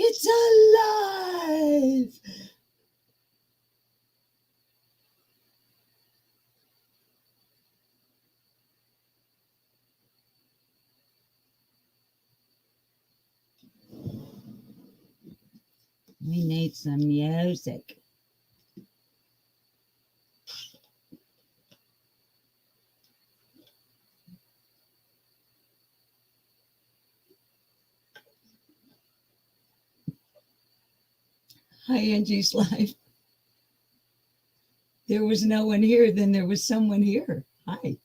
It's alive. We need some music. Hi, Angie's Life. There was no one here, then there was someone here. Hi.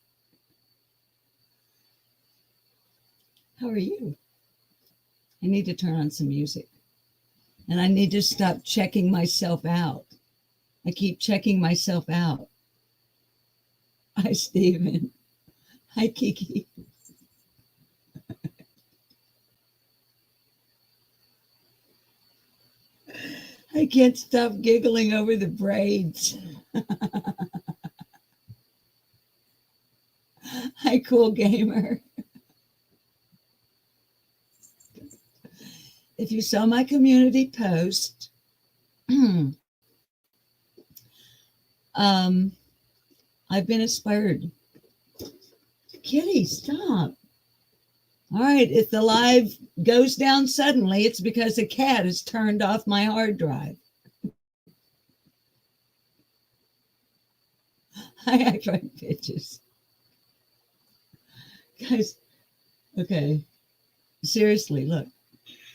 How are you? I need to turn on some music. And I need to stop checking myself out. I keep checking myself out. Hi, Stephen. Hi, Kiki. I can't stop giggling over the braids. Hi, Cool Gamer. If you saw my community post, I've been inspired. Kitty, stop. All right, if the live goes down suddenly, it's because a cat has turned off my hard drive. I act like bitches. Guys, okay. Seriously, look.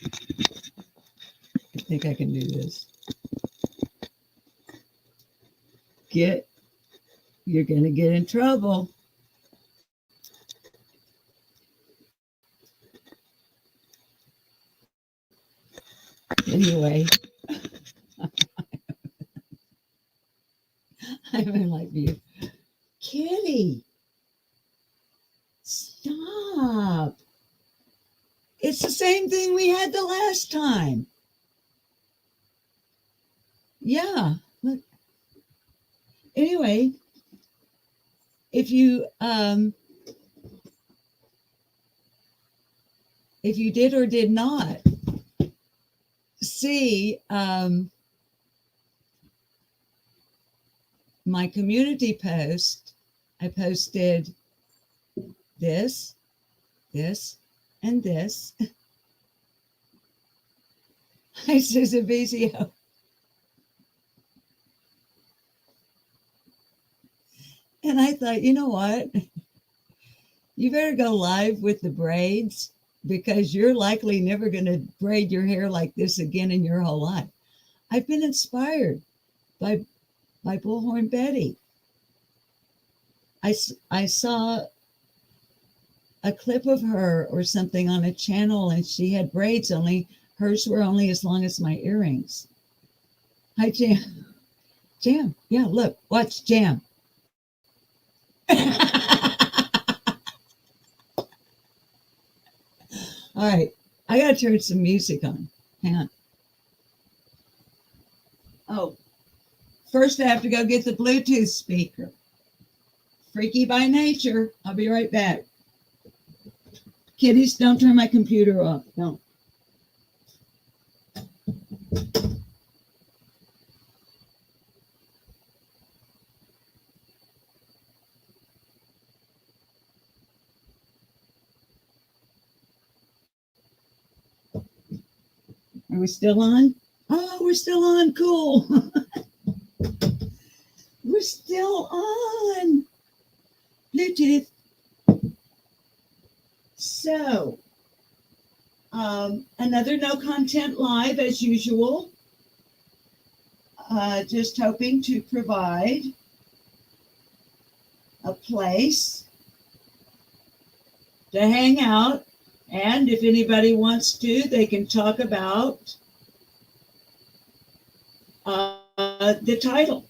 I think I can do this. You're going to get in trouble. Anyway, I'm in like you. Kitty, stop. It's the same thing we had the last time. Yeah, look. Anyway, if you did or did not see my community post, I posted this, and this. Hi, Susan Vizio. And I thought, you know what? You better go live with the braids because you're likely never going to braid your hair like this again in your whole life. I've been inspired by Bullhorn Betty. I saw a clip of her or something on a channel and she had braids, only hers were only as long as my earrings. Hi, Jam. Jam. Yeah, look, watch Jam. All right, I got to turn some music on. Hang on. Oh, first I have to go get the Bluetooth speaker. Freaky by nature. I'll be right back. Kitties, don't turn my computer off. Don't. Are we still on? Oh, we're still on. Cool. We're still on. Bluetooth. So, another no content live as usual. Just hoping to provide a place to hang out. And if anybody wants to, they can talk about the title.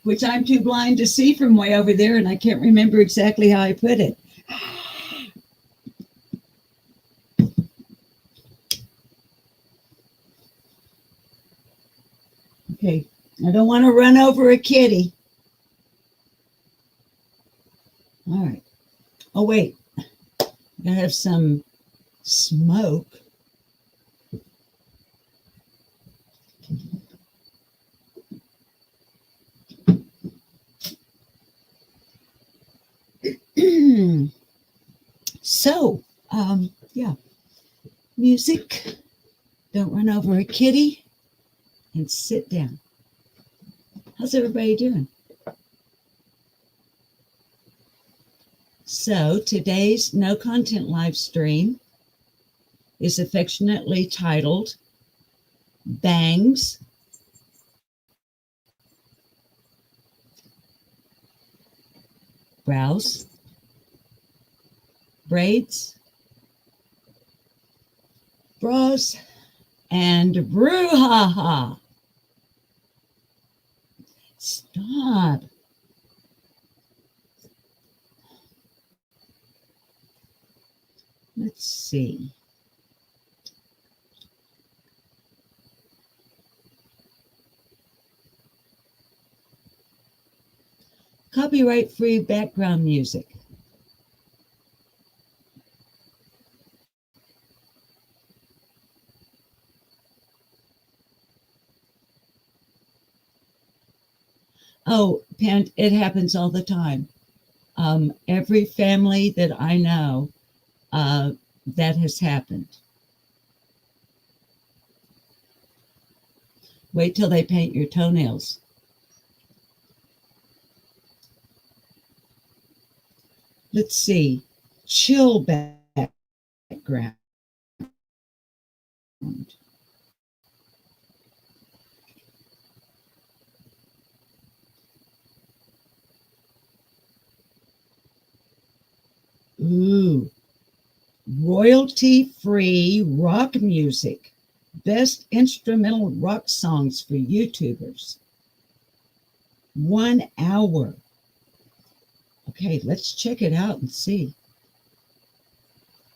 Which I'm too blind to see from way over there, and I can't remember exactly how I put it. Okay, I don't want to run over a kitty. Oh, wait. I have some smoke. So, yeah, music. Don't run over a kitty and sit down. How's everybody doing? So, today's no content live stream is affectionately titled Bangs, Brows, Braids, Bras, and Brewhaha. Stop. Let's see. Copyright-free background music. Oh, Pant, it happens all the time. Every family that I know, that has happened. Wait till they paint your toenails. Let's see. Chill background. Ooh. Royalty-free rock music. Best instrumental rock songs for YouTubers. 1 hour. Okay, let's check it out and see.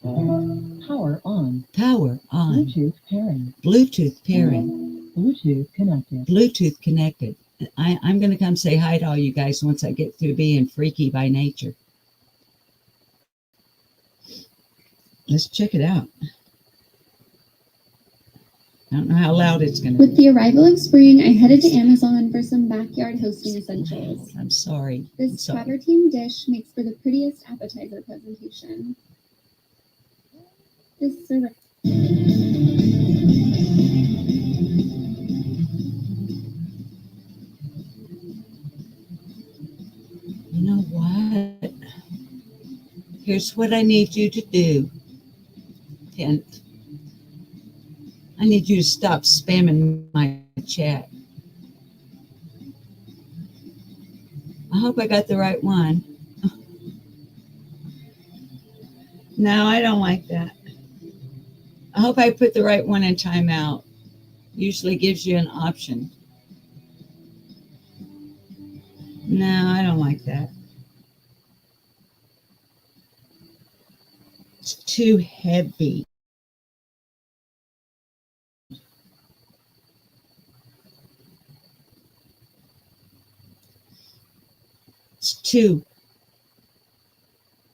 Power on. Power on. Bluetooth pairing. Bluetooth pairing. Bluetooth connected. Bluetooth connected. I'm going to come say hi to all you guys once I get through being freaky by nature. Let's check it out. I don't know how loud it's going to be. With the arrival of spring, I headed to Amazon for some backyard hosting essentials. I'm sorry. This travertine dish makes for the prettiest appetizer presentation. This service. You know what? Here's what I need you to do, Kent. I need you to stop spamming my chat. I hope I got the right one. No, I don't like that. I hope I put the right one in timeout. Usually gives you an option. No, I don't like that. It's too heavy. It's too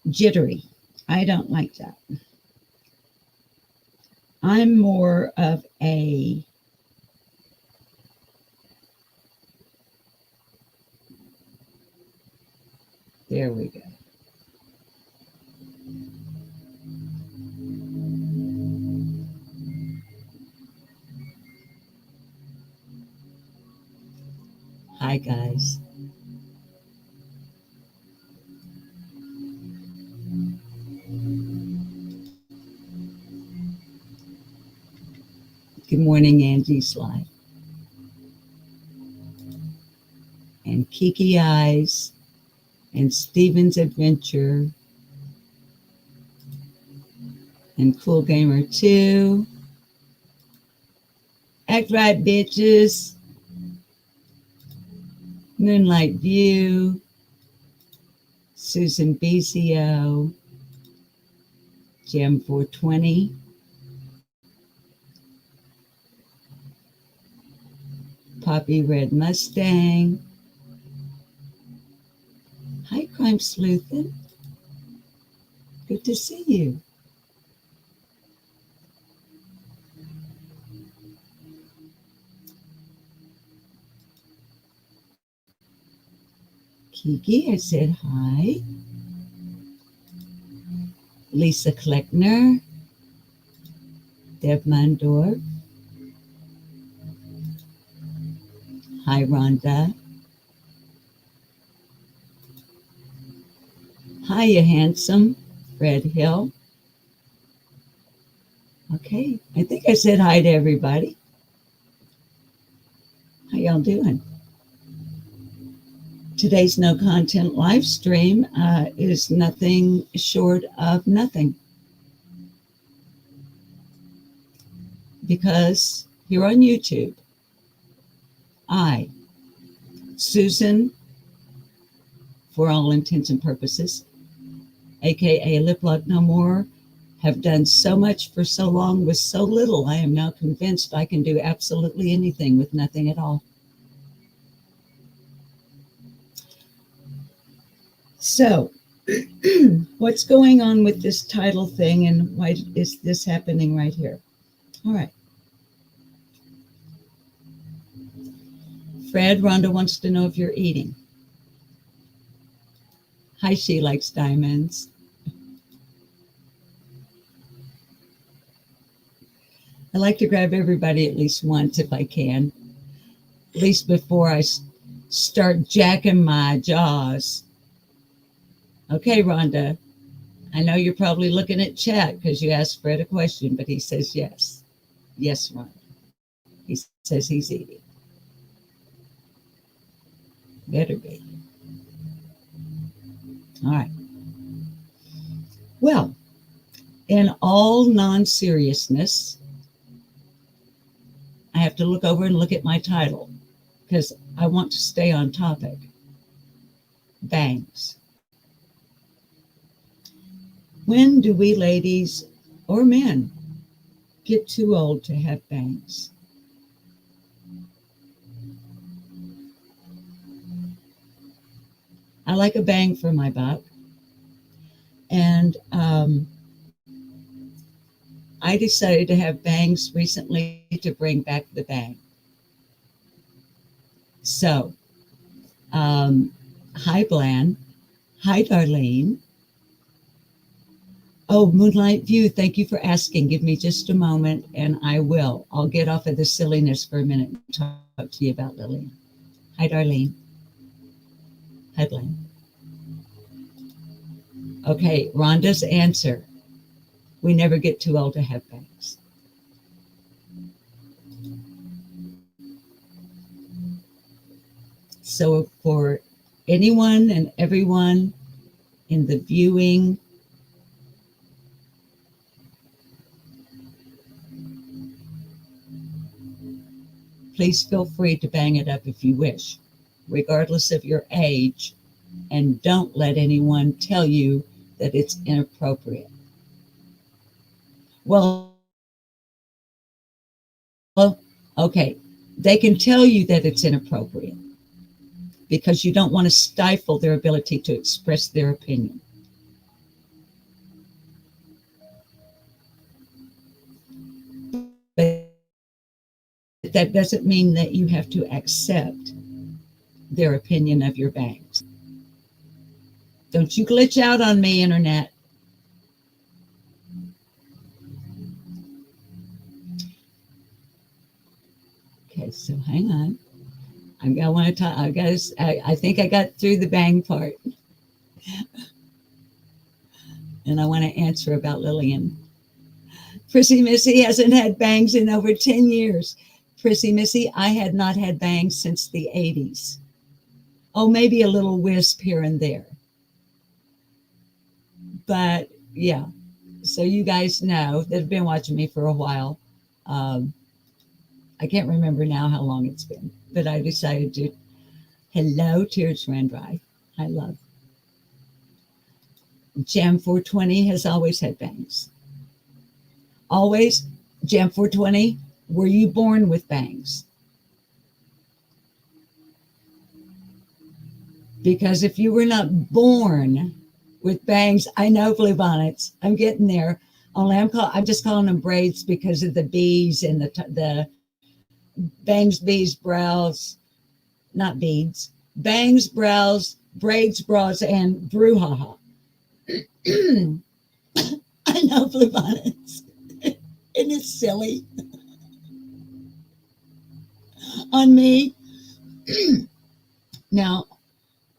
jittery. I don't like that. I'm more of a there we go. Hi, guys. Good morning, Angie's Life. And Kiki Eyes. And Steven's Adventure. And Cool Gamer 2. Act right, bitches. Moonlight View. Susan BCO. Jam 420. Poppy Red Mustang. Hi, Crime Sleuthin'. Good to see you. Kiki, I said hi. Lisa Kleckner, Deb Mandor. Hi, Rhonda. Hi, you handsome. Fred Hill. Okay, I think I said hi to everybody. How y'all doing? Today's no content live stream is nothing short of nothing. Because here on YouTube, I, Susan, for all intents and purposes, aka Lip Lock No More, have done so much for so long with so little. I am now convinced I can do absolutely anything with nothing at all. So, what's going on with this title thing and why is this happening right here? All right. Fred, Rhonda wants to know if you're eating. Hi, she likes diamonds. I like to grab everybody at least once if I can, at least before I start jacking my jaws. Okay, Rhonda, I know you're probably looking at chat because you asked Fred a question, but he says yes. Yes, Rhonda. He says he's eating. Better be. All right. Well, in all non-seriousness, I have to look over and look at my title because I want to stay on topic. Bangs. When do we ladies or men get too old to have bangs? I like a bang for my buck. And I decided to have bangs recently to bring back the bang. So, hi, Blan. Hi, Darlene. Oh, Moonlight View, thank you for asking. Give me just a moment and I will. I'll get off of the silliness for a minute and talk to you about Lillian. Hi, Darlene. Hi, Blan. Okay, Rhonda's answer. We never get too old to have bangs. So for anyone and everyone in the viewing, please feel free to bang it up if you wish, regardless of your age, and don't let anyone tell you that it's inappropriate. Well, okay, they can tell you that it's inappropriate because you don't want to stifle their ability to express their opinion. But that doesn't mean that you have to accept their opinion of your bangs. Don't you glitch out on me, Internet. Okay, so hang on. I want to talk. I think I got through the bang part, and I want to answer about Lillian. Prissy Missy hasn't had bangs in over 10 years. Prissy Missy, I had not had bangs since the 80s. Oh, maybe a little wisp here and there. But yeah, so you guys know that have been watching me for a while. I can't remember now how long it's been, but I decided to. Hello, Tears Ran Dry. Hi, love. Jam 420 has always had bangs. Always. Jam 420, were you born with bangs? Because if you were not born with bangs. I know bluebonnets. I'm getting there. Only I'm just calling them braids because of the bees and the bangs, bees, brows, not beads, bangs, brows, braids, bras, and Brewhaha. I know bluebonnets. Isn't it silly? On me. Now,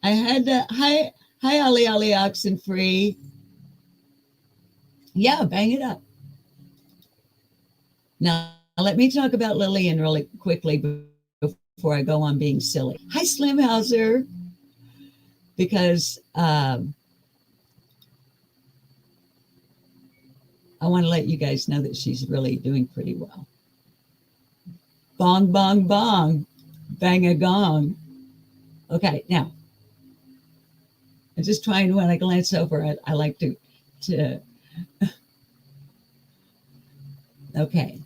I had hi Ali Oxen Free. Yeah, bang it up. Now, let me talk about Lillian really quickly before I go on being silly. Hi, Slim Hauser. Because I want to let you guys know that she's really doing pretty well. Bong, bong, bong. Bang a gong. Okay, now, I'm just trying, when I glance over, I like to okay.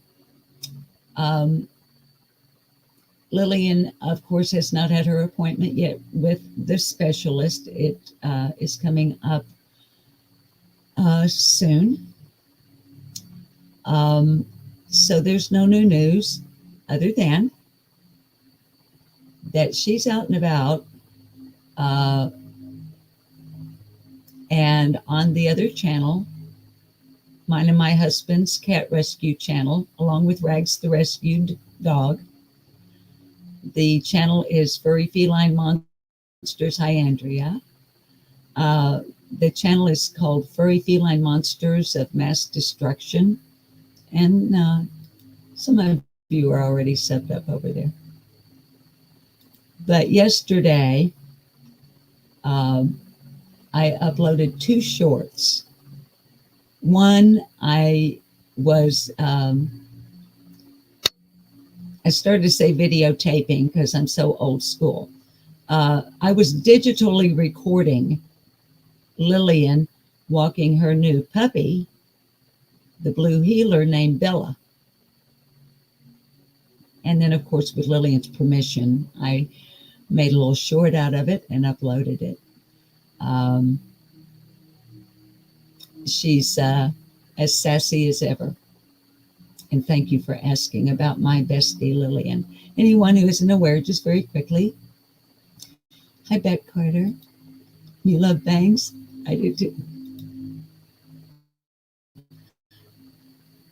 Lillian, of course, has not had her appointment yet with the specialist. It is coming up soon. So there's no new news other than that she's out and about. And on the other channel, mine and my husband's cat rescue channel, along with Rags the Rescued Dog. The channel is Furry Feline Monsters. Hi, Andrea. The channel is called Furry Feline Monsters of Mass Destruction. And some of you are already subbed up over there. But yesterday, I uploaded 2 shorts. One, I started to say videotaping because I'm so old school. I was digitally recording Lillian walking her new puppy, the blue heeler named Bella. And then, of course, with Lillian's permission, I made a little short out of it and uploaded it. She's as sassy as ever. And thank you for asking about my bestie, Lillian. Anyone who isn't aware, just very quickly. Hi, Beck Carter. You love bangs? I do too.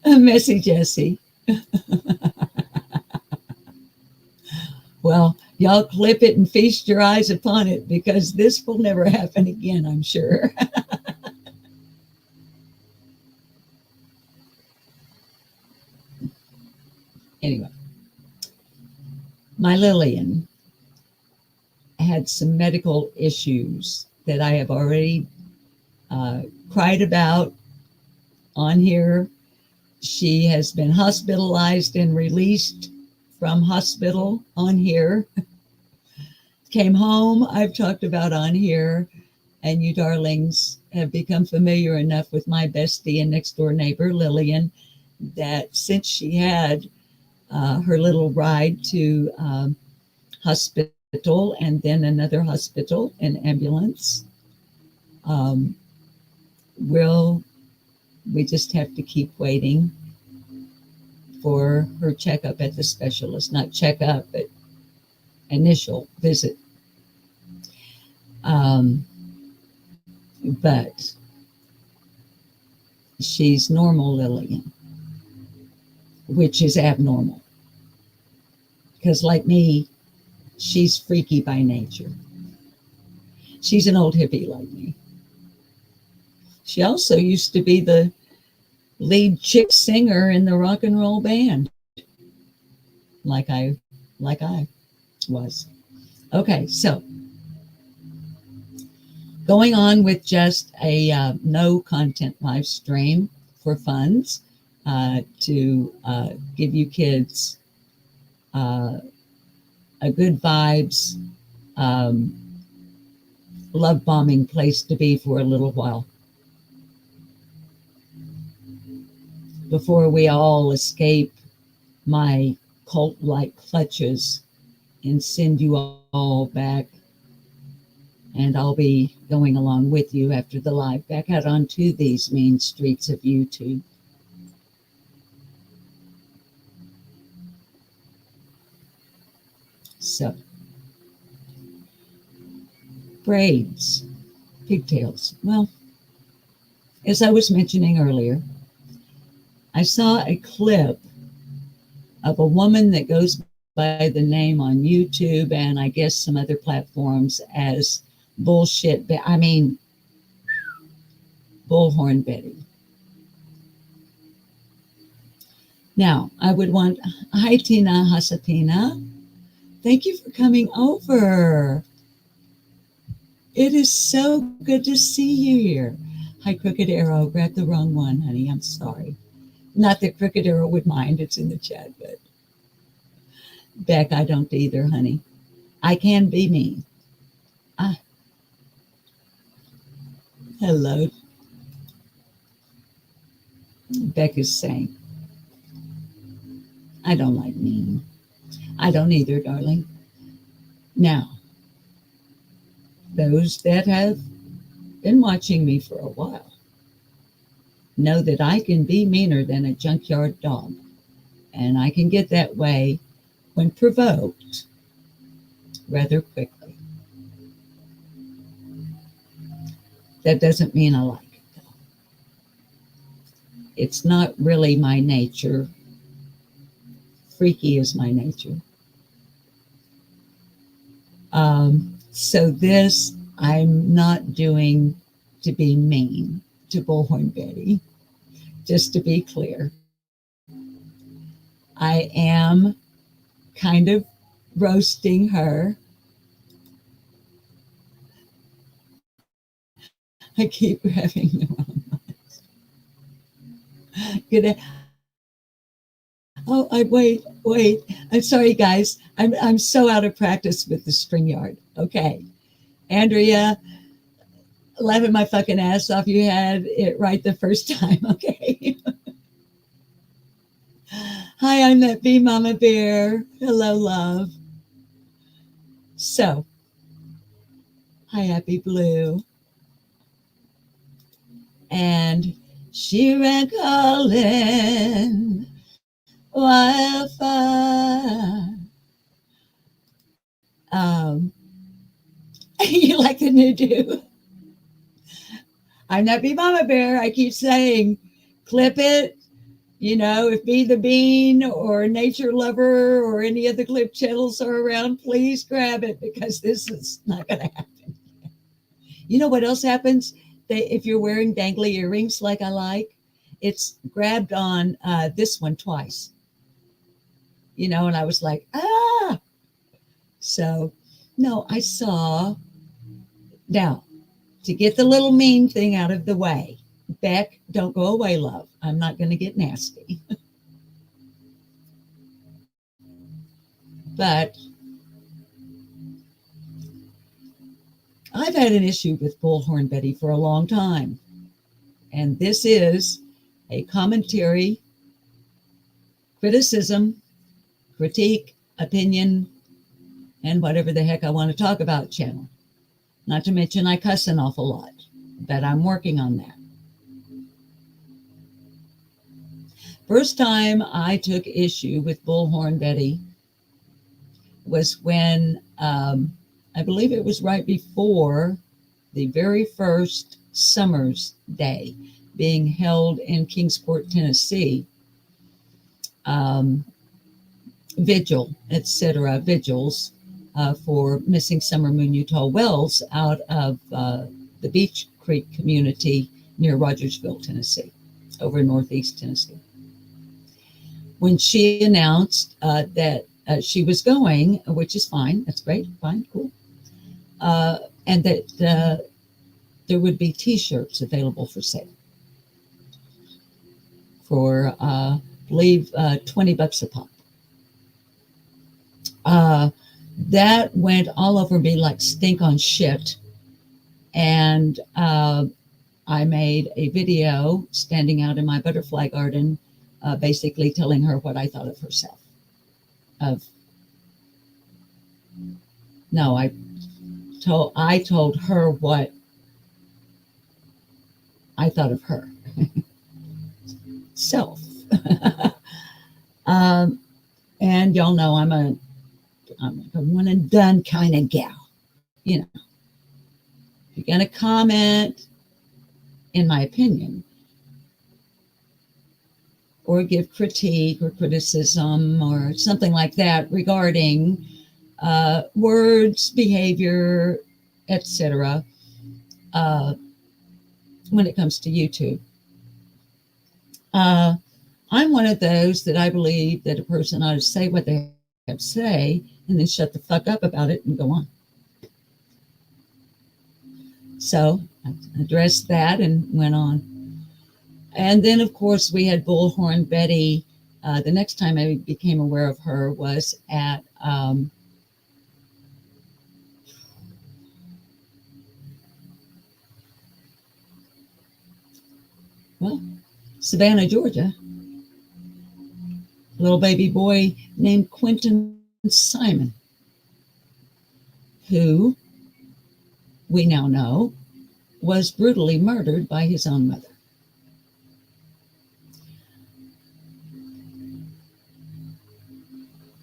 Messy Jessie. Well, y'all clip it and feast your eyes upon it because this will never happen again, I'm sure. Anyway, my Lillian had some medical issues that I have already cried about on here. She has been hospitalized and released from hospital on here. Came home, I've talked about on here, and you darlings have become familiar enough with my bestie and next door neighbor, Lillian, that since she had her little ride to hospital and then another hospital and ambulance, we just have to keep waiting for her checkup at the specialist. Not checkup, but initial visit. But she's normal Lillian, which is abnormal. Because like me, she's freaky by nature. She's an old hippie like me. She also used to be the lead chick singer in the rock and roll band. Like I was. Okay, so going on with just a no content live stream for funds to give you kids a good vibes, love bombing place to be for a little while before we all escape my cult-like clutches and send you all back And I'll be going along with you after the live back out onto these mean streets of YouTube. So, braids, pigtails. Well, as I was mentioning earlier, I saw a clip of a woman that goes by the name on YouTube and I guess some other platforms as Bullhorn Betty. Now, I would want, hi Tina Hasapina. Thank you for coming over. It is so good to see you here. Hi, Crooked Arrow. Grabbed the wrong one, honey. I'm sorry. Not that Crooked Arrow would mind. It's in the chat, but Beck, I don't either, honey. I can be mean. Hello. Beck is saying, I don't like mean. I don't either, darling. Now, those that have been watching me for a while know that I can be meaner than a junkyard dog. And I can get that way when provoked rather quickly. That doesn't mean I like it, though. It's not really my nature. Freaky is my nature. So this I'm not doing to be mean to Bullhorn Betty, just to be clear. I am kind of roasting her. I keep grabbing the wrong ones. Good. Oh, wait. I'm sorry, guys. I'm so out of practice with the StreamYard. Okay. Andrea, laughing my fucking ass off. You had it right the first time. Okay. Hi, I'm that bee mama bear. Hello, love. So, hi, Happy Blue. And she ran calling wildfire. You like the new do? I'm that bee mama bear. I keep saying, clip it. You know, if Be the Bean or Nature Lover or any of the clip channels are around, please grab it because this is not going to happen. You know what else happens? If you're wearing dangly earrings like I like, it's grabbed on this one twice. You know, and I was like, ah. So, no, I saw. Now, to get the little mean thing out of the way, Beck, don't go away, love. I'm not going to get nasty. But I've had an issue with Bullhorn Betty for a long time. And this is a commentary, criticism, critique, opinion, and whatever the heck I want to talk about channel. Not to mention I cuss an awful lot, but I'm working on that. First time I took issue with Bullhorn Betty was when I believe it was right before the very first Summer's Day being held in Kingsport, Tennessee. Vigil, etc., vigils for missing Summer Moon Utah Wells out of the Beach Creek community near Rogersville, Tennessee, over in Northeast Tennessee. When she announced that she was going, which is fine, that's great, fine, cool, and that there would be T-shirts available for sale for, I believe, $20 a pop. That went all over me like stink on shit. And I made a video standing out in my butterfly garden, basically telling her what I thought of herself. I told her what I thought of her. Self. And y'all know I'm a one and done kind of gal. You know, if you're going to comment, in my opinion, or give critique or criticism or something like that regarding words, behavior, etc., when it comes to YouTube. I'm one of those that I believe that a person ought to say what they have to say and then shut the fuck up about it and go on. So I addressed that and went on. And then, of course, we had Bullhorn Betty. The next time I became aware of her was at Savannah, Georgia. A little baby boy named Quentin Simon, who we now know was brutally murdered by his own mother.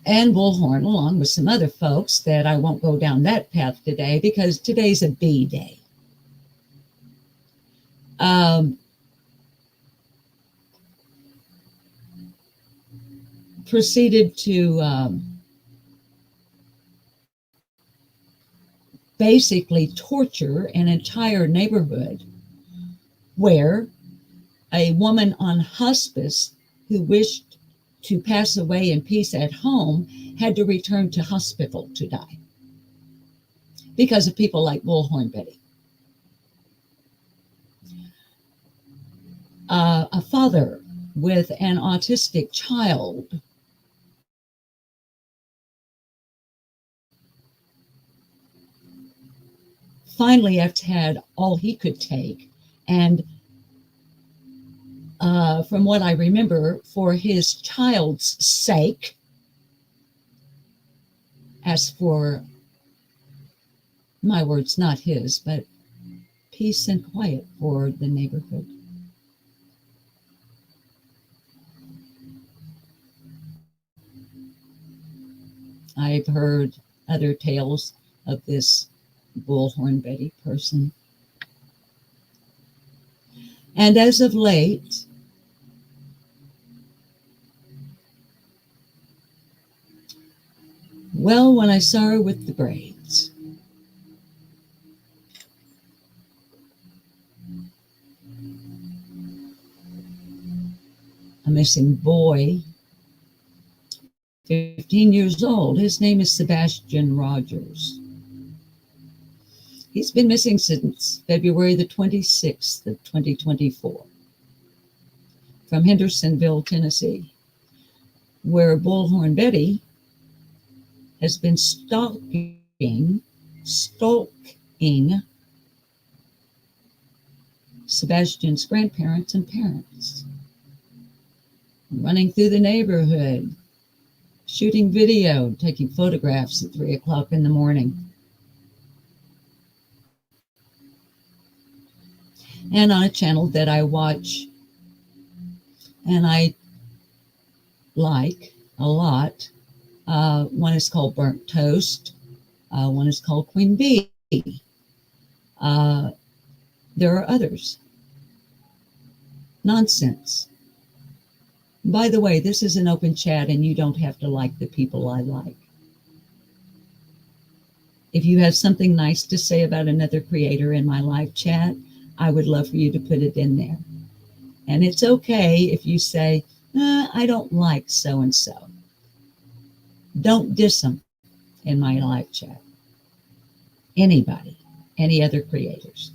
And Bullhorn, along with some other folks that I won't go down that path today because today's a B day. Proceeded to basically torture an entire neighborhood where a woman on hospice who wished to pass away in peace at home had to return to hospital to die because of people like Bullhorn Betty. A father with an autistic child finally had all he could take, and from what I remember, for his child's sake, as for my words, not his, but peace and quiet for the neighborhood. I've heard other tales of this Bullhorn Betty person. And as of late, well, when I saw her with the braids, a missing boy, 15 years old. His name is Sebastian Rogers. He's been missing since February the 26th of 2024 from Hendersonville, Tennessee, where Bullhorn Betty has been stalking Sebastian's grandparents and parents, running through the neighborhood, shooting video, taking photographs at 3 o'clock in the morning. And on a channel that I watch and I like a lot. One is called Burnt Toast. One is called Queen Bee. There are others. Nonsense. By the way, this is an open chat and you don't have to like the people I like. If you have something nice to say about another creator in my live chat, I would love for you to put it in there. And it's okay if you say, I don't like so-and-so. Don't diss them in my live chat. Anybody, any other creators.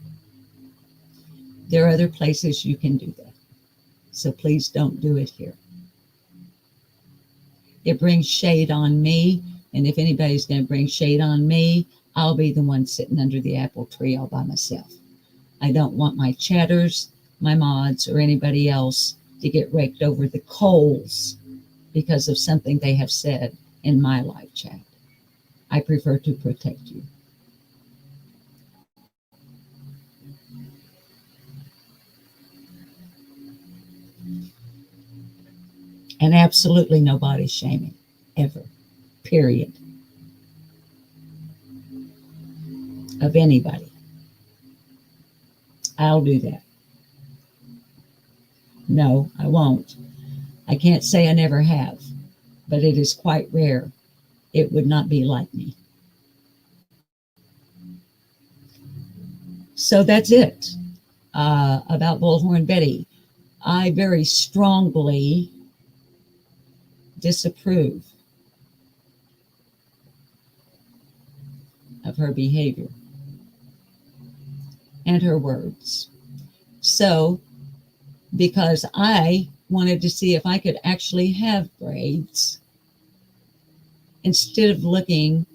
There are other places you can do that. So please don't do it here. It brings shade on me. And if anybody's going to bring shade on me, I'll be the one sitting under the apple tree all by myself. I don't want my chatters, my mods, or anybody else to get raked over the coals because of something they have said in my live chat. I prefer to protect you. And absolutely no body shaming, ever, period, of anybody. I'll do that. No, I won't. I can't say I never have, but it is quite rare. It would not be like me. So that's it about Bullhorn Betty. I very strongly disapprove of her behavior and her words. So, because I wanted to see if I could actually have braids instead of looking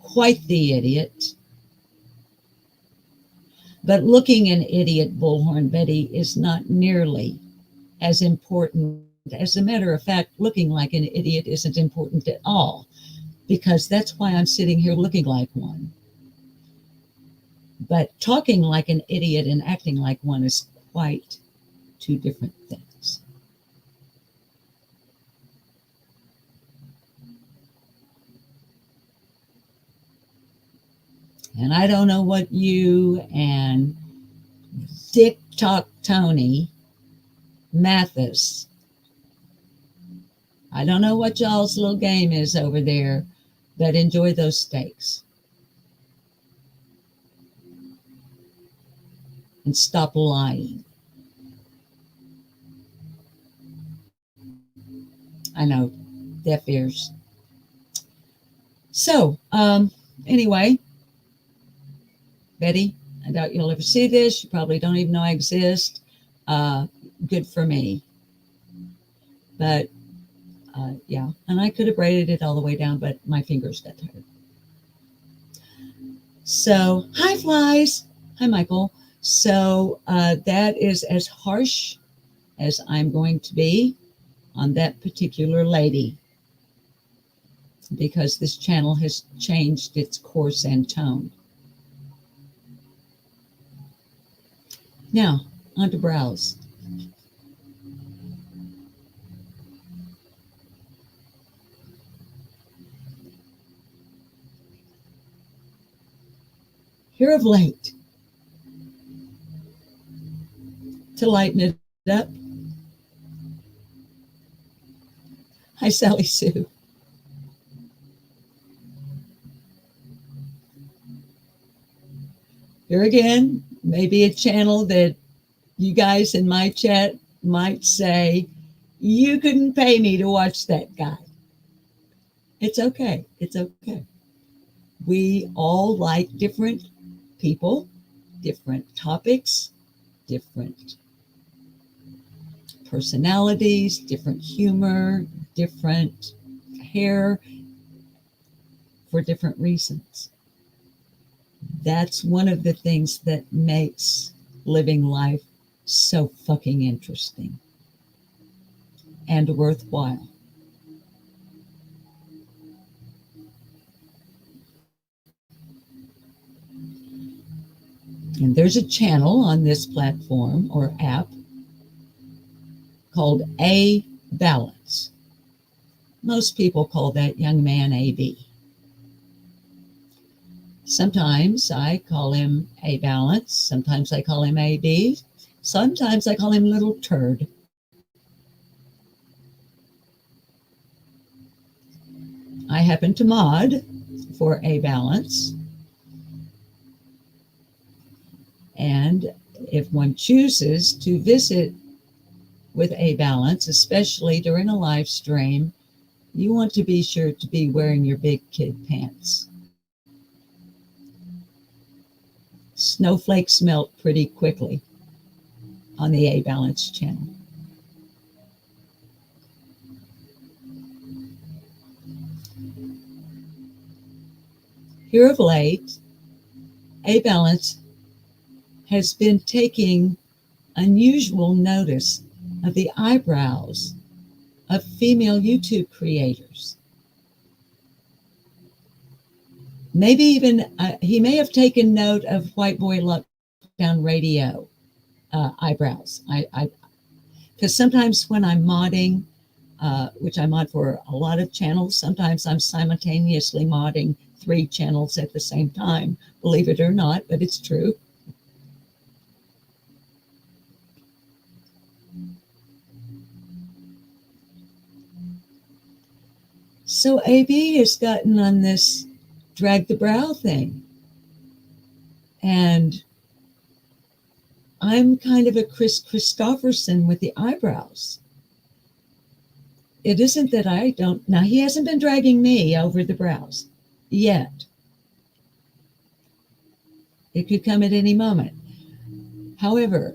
quite the idiot. But looking an idiot, Bullhorn Betty, is not nearly as important. As a matter of fact, looking like an idiot isn't important at all, because that's why I'm sitting here looking like one. But talking like an idiot and acting like one is quite two different things. And I don't know what you and Dick Talk Tony Mathis, I don't know what y'all's little game is over there, but enjoy those steaks. And stop lying. I know, deaf ears. So, anyway, Betty, I doubt you'll ever see this. You probably don't even know I exist. Good for me. But, yeah, and I could have braided it all the way down, but my fingers got tired. So, hi, flies. Hi, Michael. So, that is as harsh as I'm going to be on that particular lady, because this channel has changed its course and tone. Now, on to brows. Here of late, to lighten it up, hi, Sally Sue. Here again, maybe a channel that you guys in my chat might say, you couldn't pay me to watch that guy. It's okay. It's okay. We all like different people, different topics, different personalities, different humor, different hair for different reasons. That's one of the things that makes living life so fucking interesting and worthwhile. And there's a channel on this platform or app called A Balance. Most people call that young man AB. Sometimes I call him A Balance. Sometimes I call him AB. Sometimes I call him Little Turd. I happen to mod for A Balance. And if one chooses to visit with A Balance, especially during a live stream, you want to be sure to be wearing your big kid pants. Snowflakes melt pretty quickly on the A Balance channel. Here of late, A Balance has been taking unusual notice of the eyebrows of female YouTube creators. Maybe even, he may have taken note of White Boy Lockdown Radio eyebrows. Because sometimes when I'm modding, which I mod for a lot of channels. Sometimes I'm simultaneously modding 3 channels at the same time, believe it or not, but it's true. So AB has gotten on this drag the brow thing. And I'm kind of a Chris Christopherson with the eyebrows. It isn't that I don't, now he hasn't been dragging me over the brows yet. It could come at any moment. However,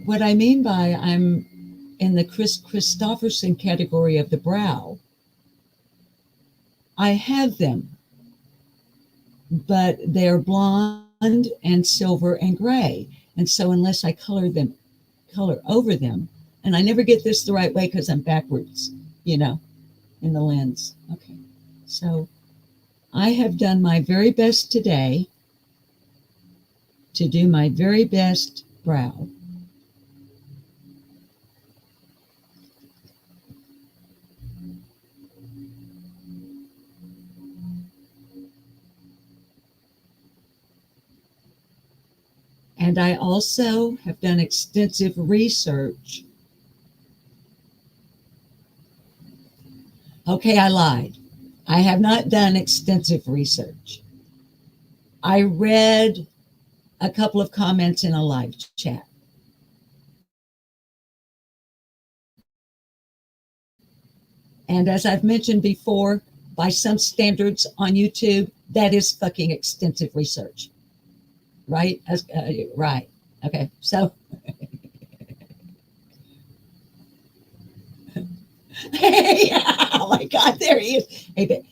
what I mean by I'm in the Chris Christopherson category of the brow, I have them, but they're blonde and silver and gray. And so unless I color over them, and I never get this the right way because I'm backwards, in the lens. Okay. So I have done my very best today to do my very best brow. And I also have done extensive research. Okay, I lied. I have not done extensive research. I read a couple of comments in a live chat. And as I've mentioned before, by some standards on YouTube, that is fucking extensive research. Right? Right. Okay. So, hey, oh my God, there he is. Hey,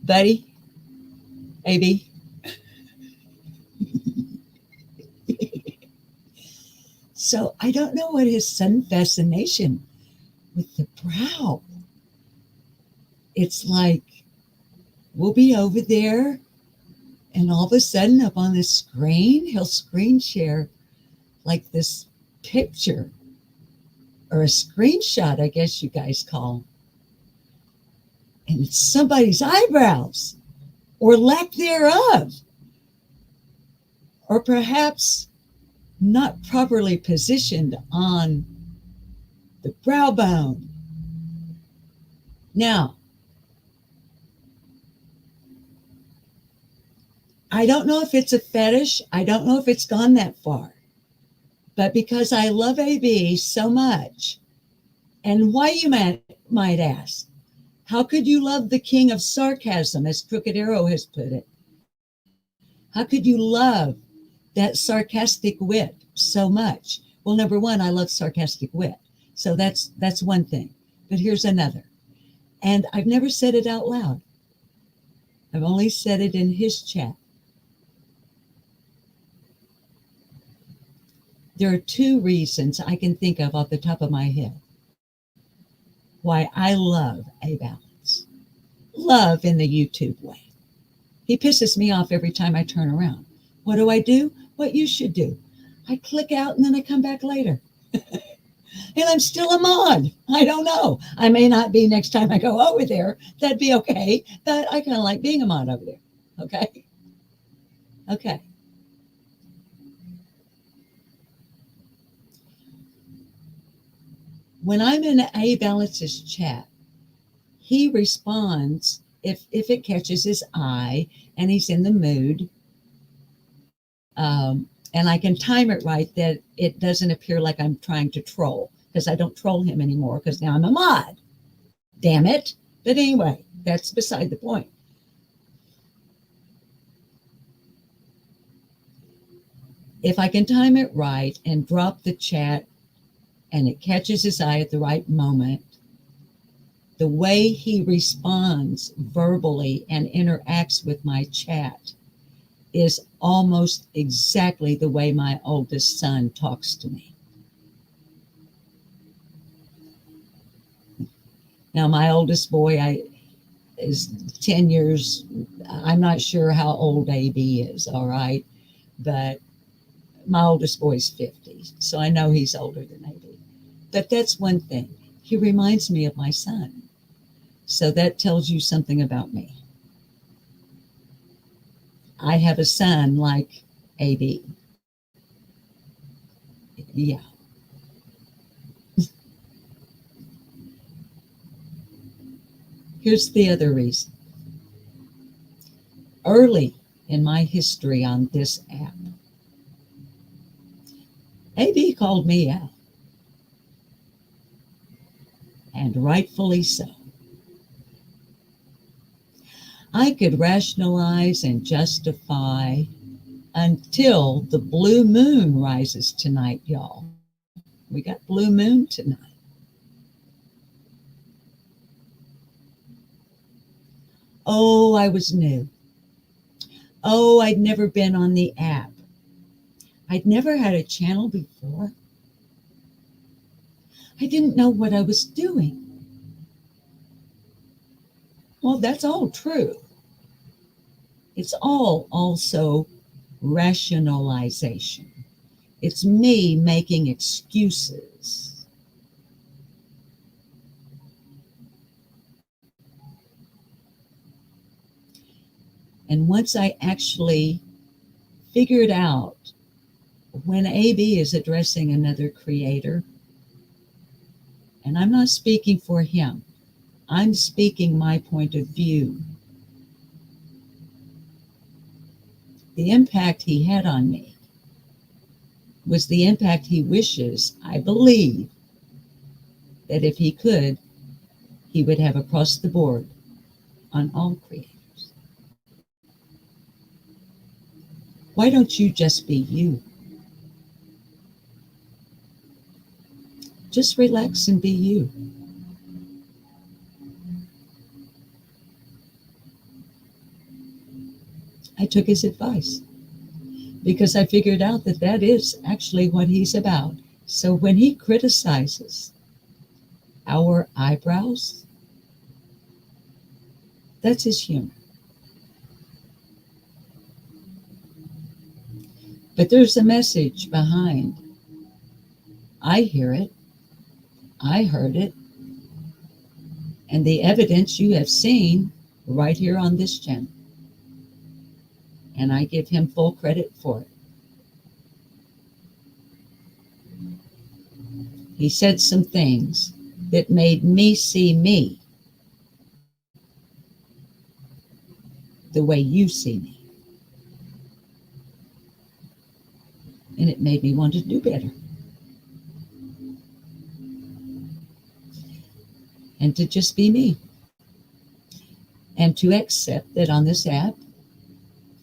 buddy, AB. So I don't know what his sudden fascination with the brow. It's like we'll be over there, and all of a sudden, up on the screen, he'll screen share like this picture or a screenshot, I guess you guys call. And it's somebody's eyebrows or lack thereof. Or perhaps not properly positioned on the brow bone. Now, I don't know if it's a fetish. I don't know if it's gone that far. But because I love AB so much, and why you might ask, how could you love the king of sarcasm, as Crooked Arrow has put it? How could you love that sarcastic wit so much? Well, number one, I love sarcastic wit. So that's one thing. But here's another. And I've never said it out loud. I've only said it in his chat. There are 2 reasons I can think of off the top of my head why I love A-Balance. Love in the YouTube way. He pisses me off every time I turn around. What do? What you should do. I click out and then I come back later. And I'm still a mod. I don't know. I may not be next time I go over there. That'd be okay. But I kind of like being a mod over there. Okay? Okay. When I'm in A-Balance's chat, he responds if it catches his eye and he's in the mood. And I can time it right that it doesn't appear like I'm trying to troll, because I don't troll him anymore because now I'm a mod. Damn it. But anyway, that's beside the point. If I can time it right and drop the chat and it catches his eye at the right moment, the way he responds verbally and interacts with my chat is almost exactly the way my oldest son talks to me. Now, my oldest boy is 10 years. I'm not sure how old AB is, all right? But My oldest boy's 50, so I know he's older than 80. But that's one thing. He reminds me of my son. So that tells you something about me. I have a son like AB. Yeah. Here's the other reason. Early in my history on this app, AB called me out, and rightfully so. I could rationalize and justify until the blue moon rises tonight, y'all. We got blue moon tonight. Oh, I was new. Oh, I'd never been on the app. I'd never had a channel before. I didn't know what I was doing. Well, that's all true. It's all also rationalization. It's me making excuses. And once I actually figured out when AB is addressing another creator, and I'm not speaking for him, I'm speaking my point of view. The impact he had on me was the impact he wishes, I believe, that if he could, he would have across the board on all creators. Why don't you just be you? Just relax and be you. I took his advice because I figured out that that is actually what he's about. So when he criticizes our eyebrows, that's his humor. But there's a message behind. I hear it. I heard it. And the evidence you have seen right here on this channel. And I give him full credit for it. He said some things that made me see me the way you see me. And it made me want to do better. And to just be me. And to accept that on this app,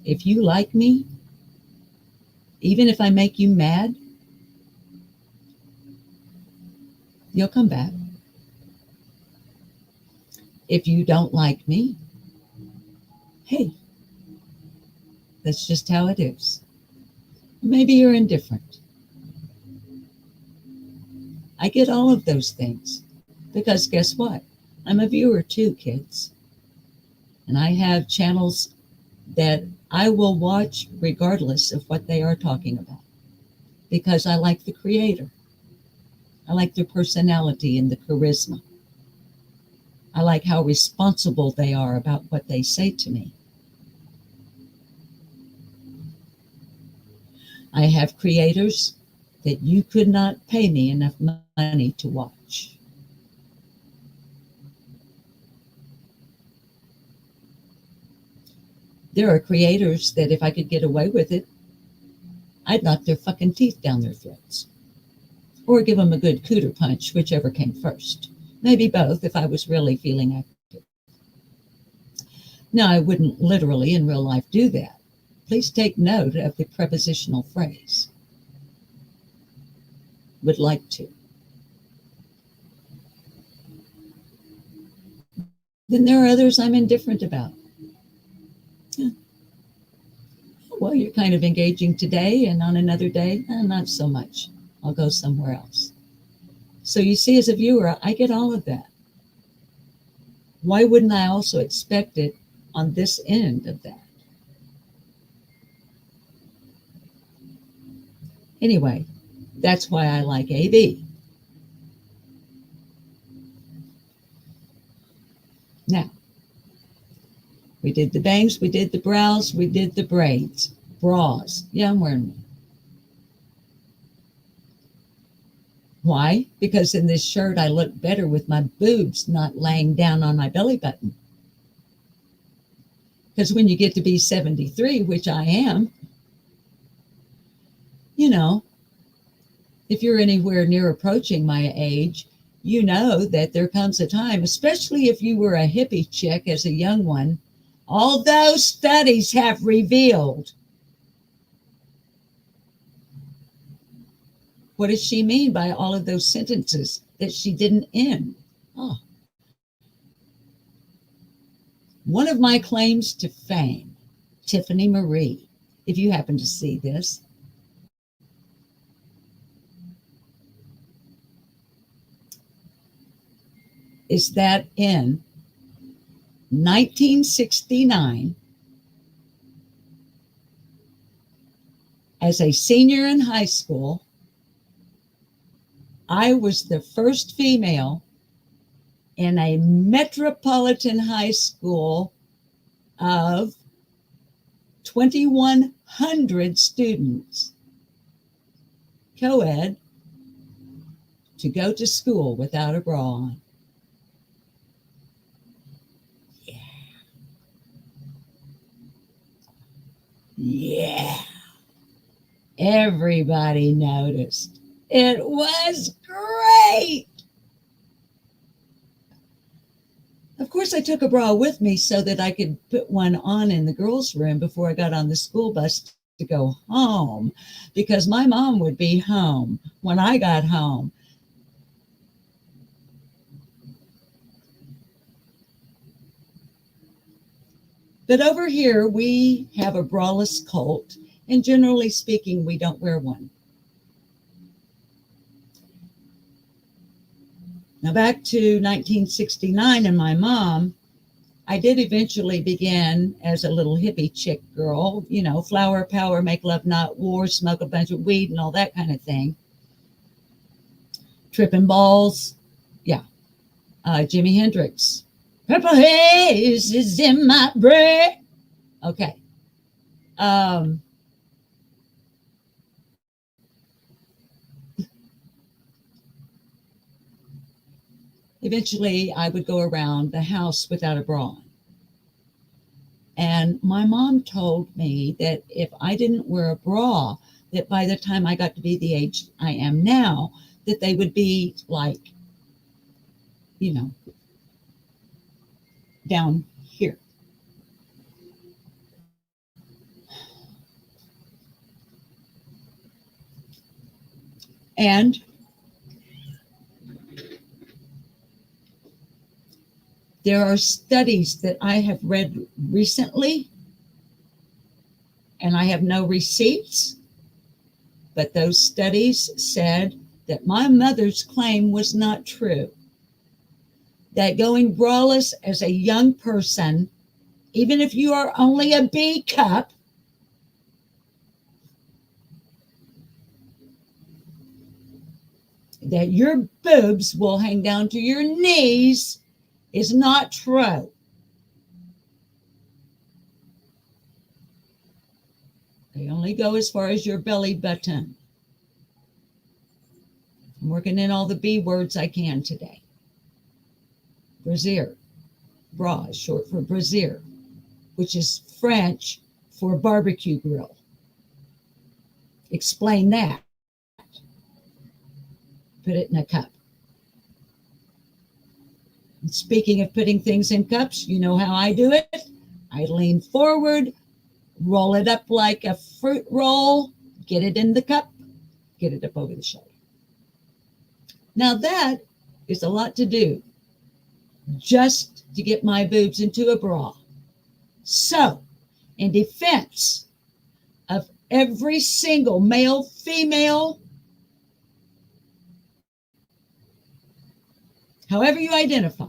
if you like me, even if I make you mad, you'll come back. If you don't like me, hey, that's just how it is. Maybe you're indifferent. I get all of those things because guess what? I'm a viewer too, kids. And I have channels that I will watch regardless of what they are talking about because I like the creator. I like their personality and the charisma. I like how responsible they are about what they say to me. I have creators that you could not pay me enough money to watch. There are creators that if I could get away with it, I'd knock their fucking teeth down their throats. Or give them a good cooter punch, whichever came first. Maybe both if I was really feeling active. Now, I wouldn't literally in real life do that. Please take note of the prepositional phrase. Would like to. Then there are others I'm indifferent about. Yeah. Well, you're kind of engaging today, and on another day, not so much. I'll go somewhere else. So you see, as a viewer, I get all of that. Why wouldn't I also expect it on this end of that? Anyway, that's why I like AB. Now, we did the bangs, we did the brows, we did the braids, bras. Yeah, I'm wearing one. Why? Because in this shirt, I look better with my boobs not laying down on my belly button. Because when you get to be 73, which I am, you know, if you're anywhere near approaching my age, you know that there comes a time, especially if you were a hippie chick as a young one, although studies have revealed. What does she mean by all of those sentences that she didn't end? Oh. One of my claims to fame, Tiffany Marie, if you happen to see this, is that in 1969, as a senior in high school, I was the first female in a metropolitan high school of 2,100 students, co-ed, to go to school without a bra on. Yeah. Yeah. Everybody noticed. It was great. Of course, I took a bra with me so that I could put one on in the girls' room before I got on the school bus to go home, because my mom would be home when I got home. But over here, we have a braless cult, and generally speaking, we don't wear one. Now, back to 1969 and my mom, I did eventually begin as a little hippie chick girl, you know, flower power, make love, not war, smoke a bunch of weed and all that kind of thing. Tripping balls. Yeah. Jimi Hendrix. Purple haze is in my brain. Okay. Eventually, I would go around the house without a bra on. And my mom told me that if I didn't wear a bra, that by the time I got to be the age I am now, that they would be like, you know, down here. And there are studies that I have read recently, and I have no receipts, but those studies said that my mother's claim was not true. That going braless as a young person, even if you are only a B cup, that your boobs will hang down to your knees is not true. They only go as far as your belly button. I'm working in all the B words I can today. Brassiere. Bra is short for brassiere, which is French for barbecue grill. Explain that. Put it in a cup. And speaking of putting things in cups, you know how I do it? I lean forward, roll it up like a fruit roll, get it in the cup, get it up over the shoulder. Now that is a lot to do just to get my boobs into a bra. So, in defense of every single male, female, however you identify,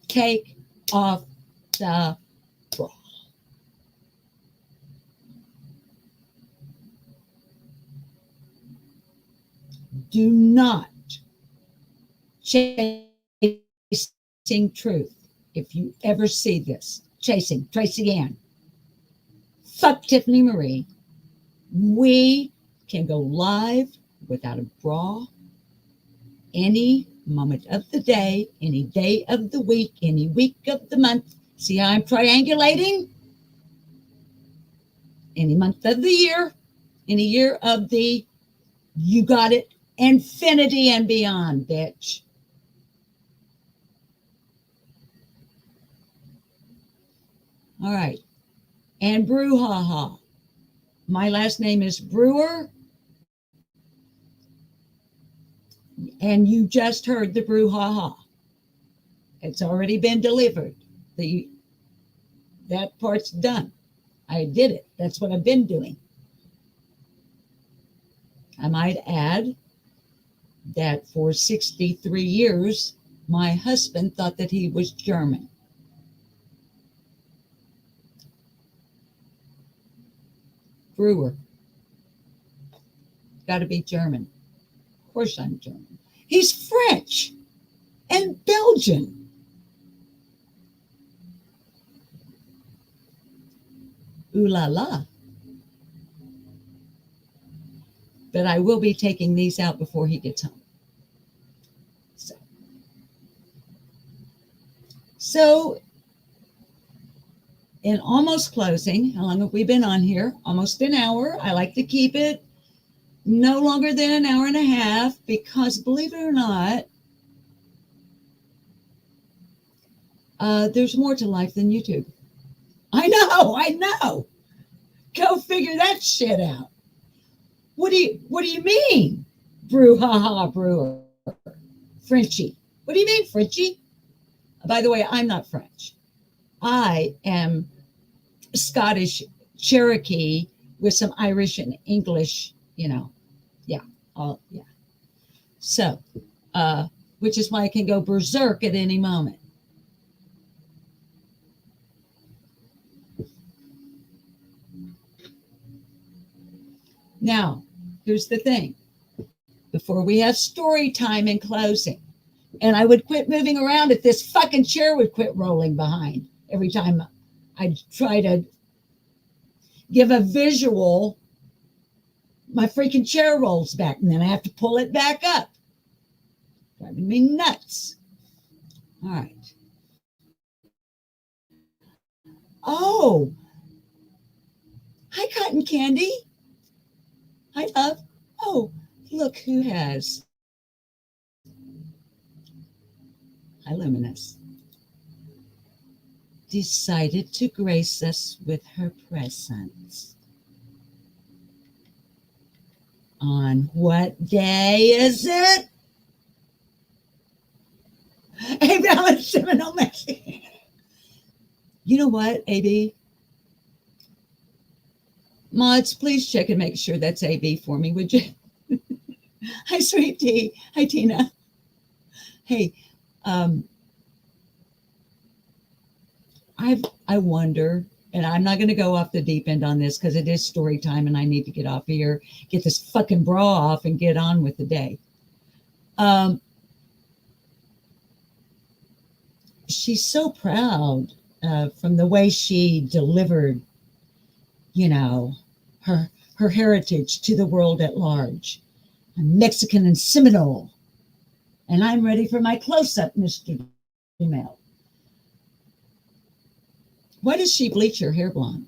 take off the bra. Do not chasing truth. If you ever see this, chasing Tracy Ann, fuck Tiffany Marie. We can go live without a bra any moment of the day, any day of the week, any week of the month. See how I'm triangulating? Any month of the year, any year of the, you got it, infinity and beyond, bitch. All right. And Brewhaha. My last name is Brewer. And you just heard the Brewhaha. It's already been delivered. That part's done. I did it. That's what I've been doing. I might add that for 63 years, my husband thought that he was German. Brewer. Got to be German. Of course I'm German. He's French and Belgian. Ooh la la. But I will be taking these out before he gets home. So in almost closing, how long have we been on here? Almost an hour. I like to keep it no longer than an hour and a half because, believe it or not, there's more to life than YouTube. I know. Go figure that shit out. What do you mean? Brewhaha brewer. Frenchie. What do you mean, Frenchie? By the way, I'm not French. I am Scottish Cherokee with some Irish and English, yeah. So, which is why I can go berserk at any moment. Now, here's the thing. Before we have story time and closing, and I would quit moving around if this fucking chair would quit rolling behind every time I try to give a visual, my freaking chair rolls back and then I have to pull it back up. Driving me nuts. All right. Oh, hi, Cotton Candy. Hi, love. Oh, look who has. Hi, Luminous. Decided to grace us with her presence. On what day is it? Hey, Balance Seminole Messi. You know what, AB? Mods, please check and make sure that's AB for me, would you? Hi, Sweet Tea. Hi, Tina. Hey, I wonder, and I'm not going to go off the deep end on this because it is story time and I need to get off here, get this fucking bra off and get on with the day. She's so proud from the way she delivered, her heritage to the world at large. I'm Mexican and Seminole. And I'm ready for my close-up, Mr. Female. Why does she bleach her hair blonde?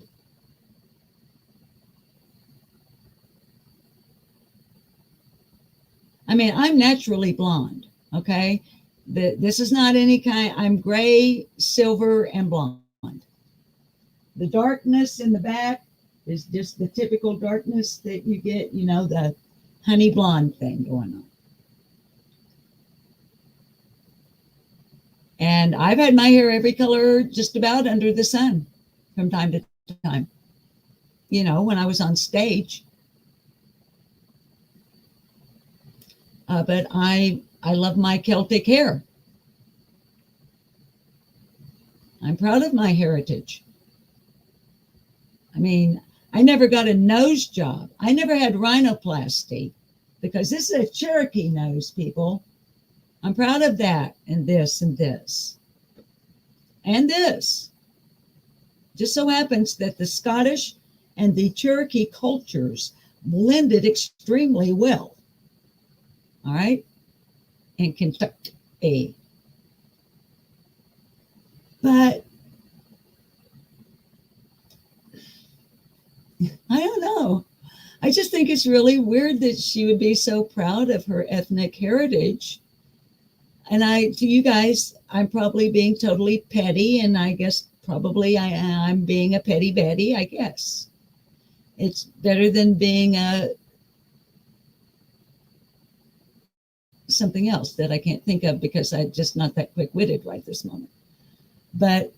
I mean, I'm naturally blonde, okay? This is not any kind, I'm gray, silver, and blonde. The darkness in the back is just the typical darkness that you get, the honey blonde thing going on. And I've had my hair every color just about under the sun from time to time. When I was on stage. But I love my Celtic hair. I'm proud of my heritage. I mean, I never got a nose job. I never had rhinoplasty because this is a Cherokee nose, people. I'm proud of that, and this, and this, and this. Just so happens that the Scottish and the Cherokee cultures blended extremely well. All right? In Kentucky. But I don't know. I just think it's really weird that she would be so proud of her ethnic heritage. And to you guys, I'm probably being totally petty, and I guess probably I'm being a petty Betty, I guess. It's better than being something else that I can't think of because I'm just not that quick-witted right this moment. But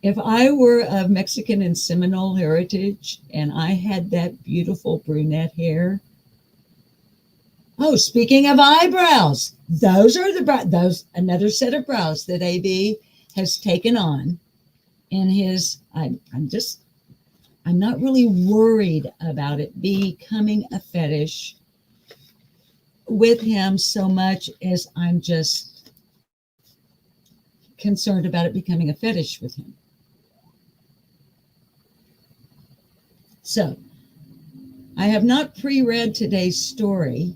if I were of Mexican and Seminole heritage and I had that beautiful brunette hair, oh, speaking of eyebrows, those are another set of brows that AB has taken on in his. I'm not really worried about it becoming a fetish with him so much as I'm just concerned about it becoming a fetish with him. So, I have not pre-read today's story,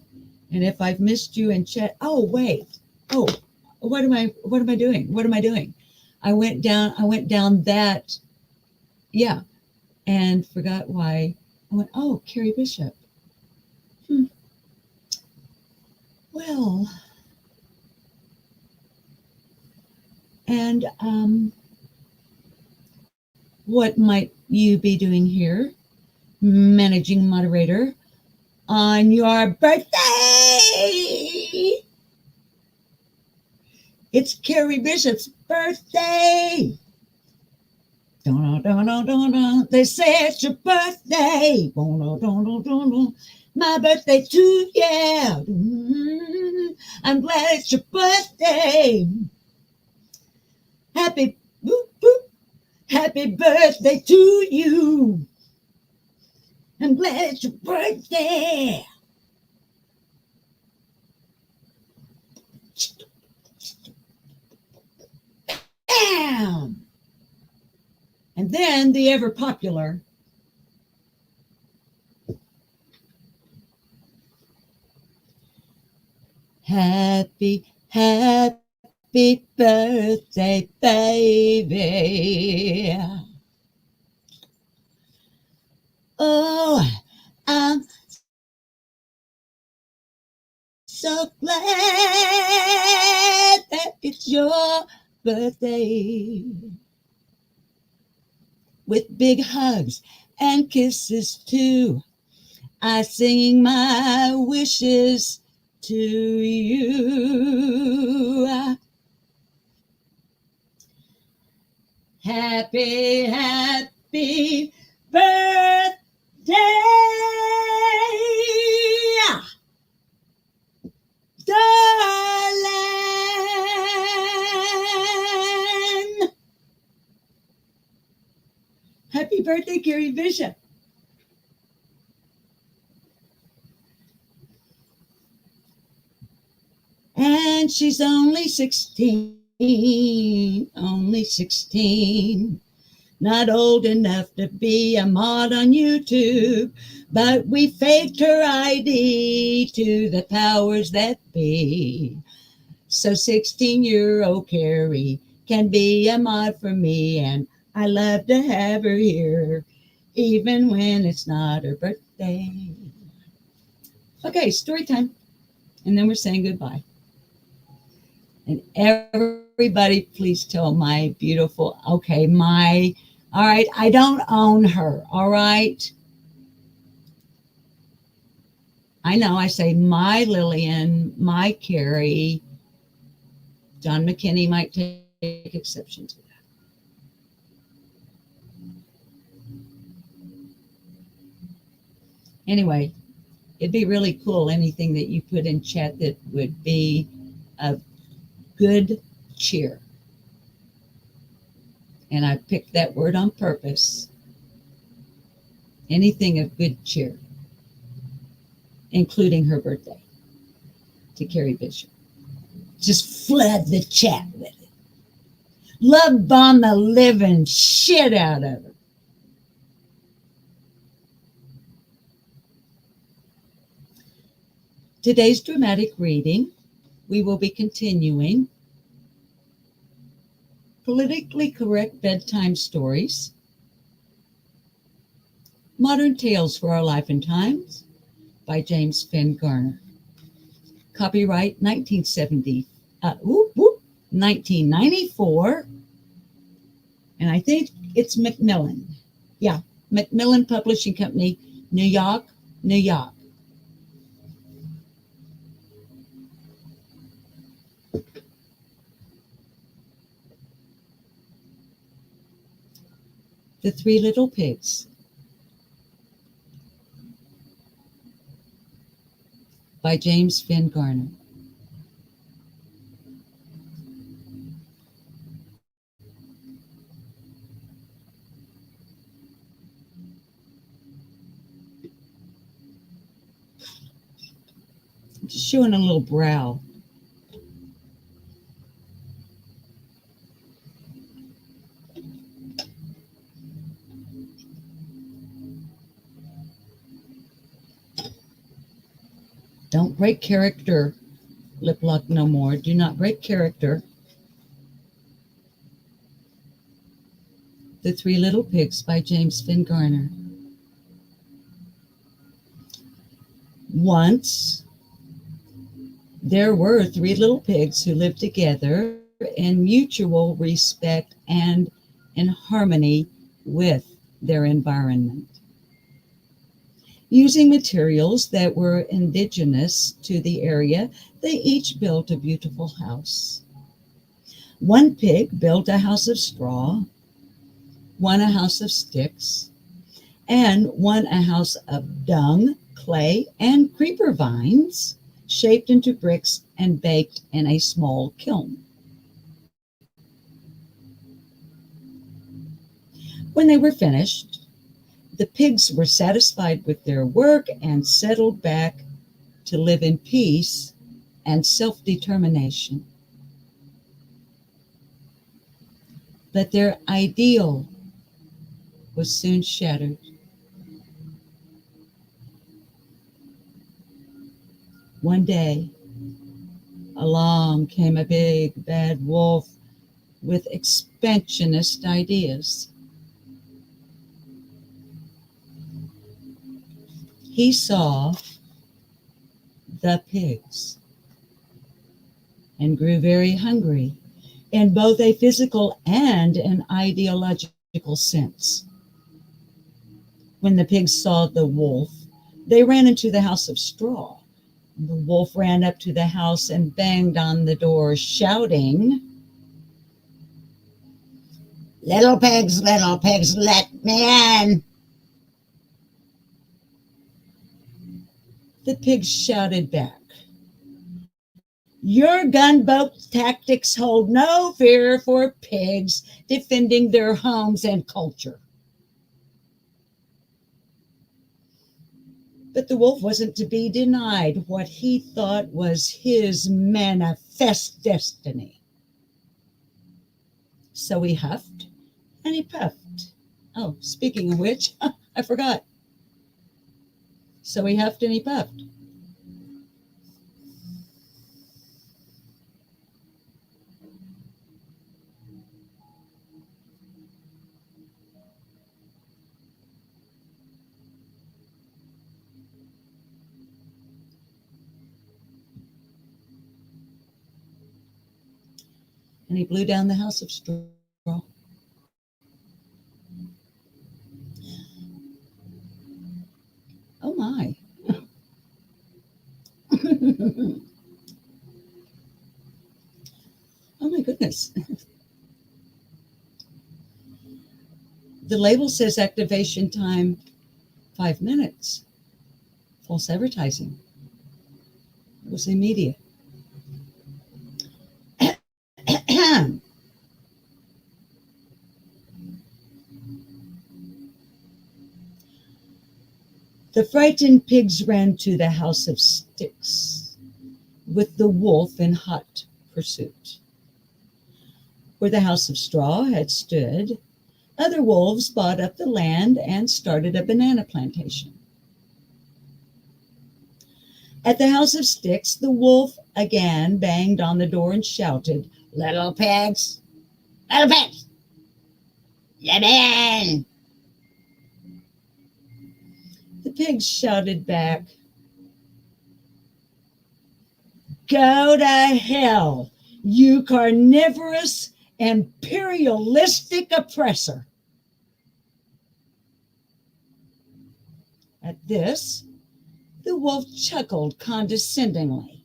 and if I've missed you in chat, what am I doing? I went down that, and forgot why. I went, Carrie Bishop. Well, and what might you be doing here, managing moderator, on your birthday? It's Carrie Bishop's birthday. They say it's your birthday. My birthday too, yeah. I'm glad it's your birthday. Happy birthday to you. I'm glad it's your birthday. Bam! And then the ever popular happy birthday, baby. Oh, I'm so glad that it's your birthday. With big hugs and kisses too, I sing my wishes to you. Happy birthday, darling. Happy birthday, Carrie Bishop. And she's only 16, not old enough to be a mod on YouTube, but we faked her ID to the powers that be. So 16-year-old Carrie can be a mod for me, and I love to have her here, even when it's not her birthday. Okay, story time. And then we're saying goodbye. And everybody, please tell my beautiful, all right, I don't own her, all right? I know I say my Lillian, my Carrie. John McKinney might take exception to that. Anyway, it'd be really cool, anything that you put in chat that would be of good cheer. And I picked that word on purpose anything of good cheer, including her birthday, to Carrie Bishop. Just flood the chat with it. Love bomb the living shit out of her. Today's dramatic reading, we will be continuing politically correct bedtime stories, modern tales for our life and times by James Finn Garner. Copyright 1994. And I think it's Macmillan. Yeah, Macmillan Publishing Company, New York, New York. The Three Little Pigs by James Finn Garner. Just showing a little brow. Don't break character, lip lock no more. Do not break character. The Three Little Pigs by James Finn Garner. Once, there were three little pigs who lived together in mutual respect and in harmony with their environment. Using materials that were indigenous to the area, they each built a beautiful house. One pig built a house of straw, one a house of sticks, and one a house of dung, clay, and creeper vines, shaped into bricks and baked in a small kiln. When they were finished, the pigs were satisfied with their work and settled back to live in peace and self-determination. But their ideal was soon shattered. One day, along came a big bad wolf with expansionist ideas. He saw the pigs and grew very hungry in both a physical and an ideological sense. When the pigs saw the wolf, they ran into the house of straw. The wolf ran up to the house and banged on the door, shouting, little pigs, let me in." The pigs shouted back, "Your gunboat tactics hold no fear for pigs defending their homes and culture." But the wolf wasn't to be denied what he thought was his manifest destiny. So he huffed and he puffed. Oh, speaking of which, I forgot. So he huffed and he puffed. And he blew down the house of straw. Oh my. Oh my goodness. The label says activation time 5 minutes. False advertising. It was immediate. The frightened pigs ran to the house of sticks, with the wolf in hot pursuit. Where the house of straw had stood, other wolves bought up the land and started a banana plantation. At the house of sticks, the wolf again banged on the door and shouted, "Little pigs! Little pigs! Let me in!" The pigs shouted back, "Go to hell, you carnivorous, imperialistic oppressor." At this, the wolf chuckled condescendingly.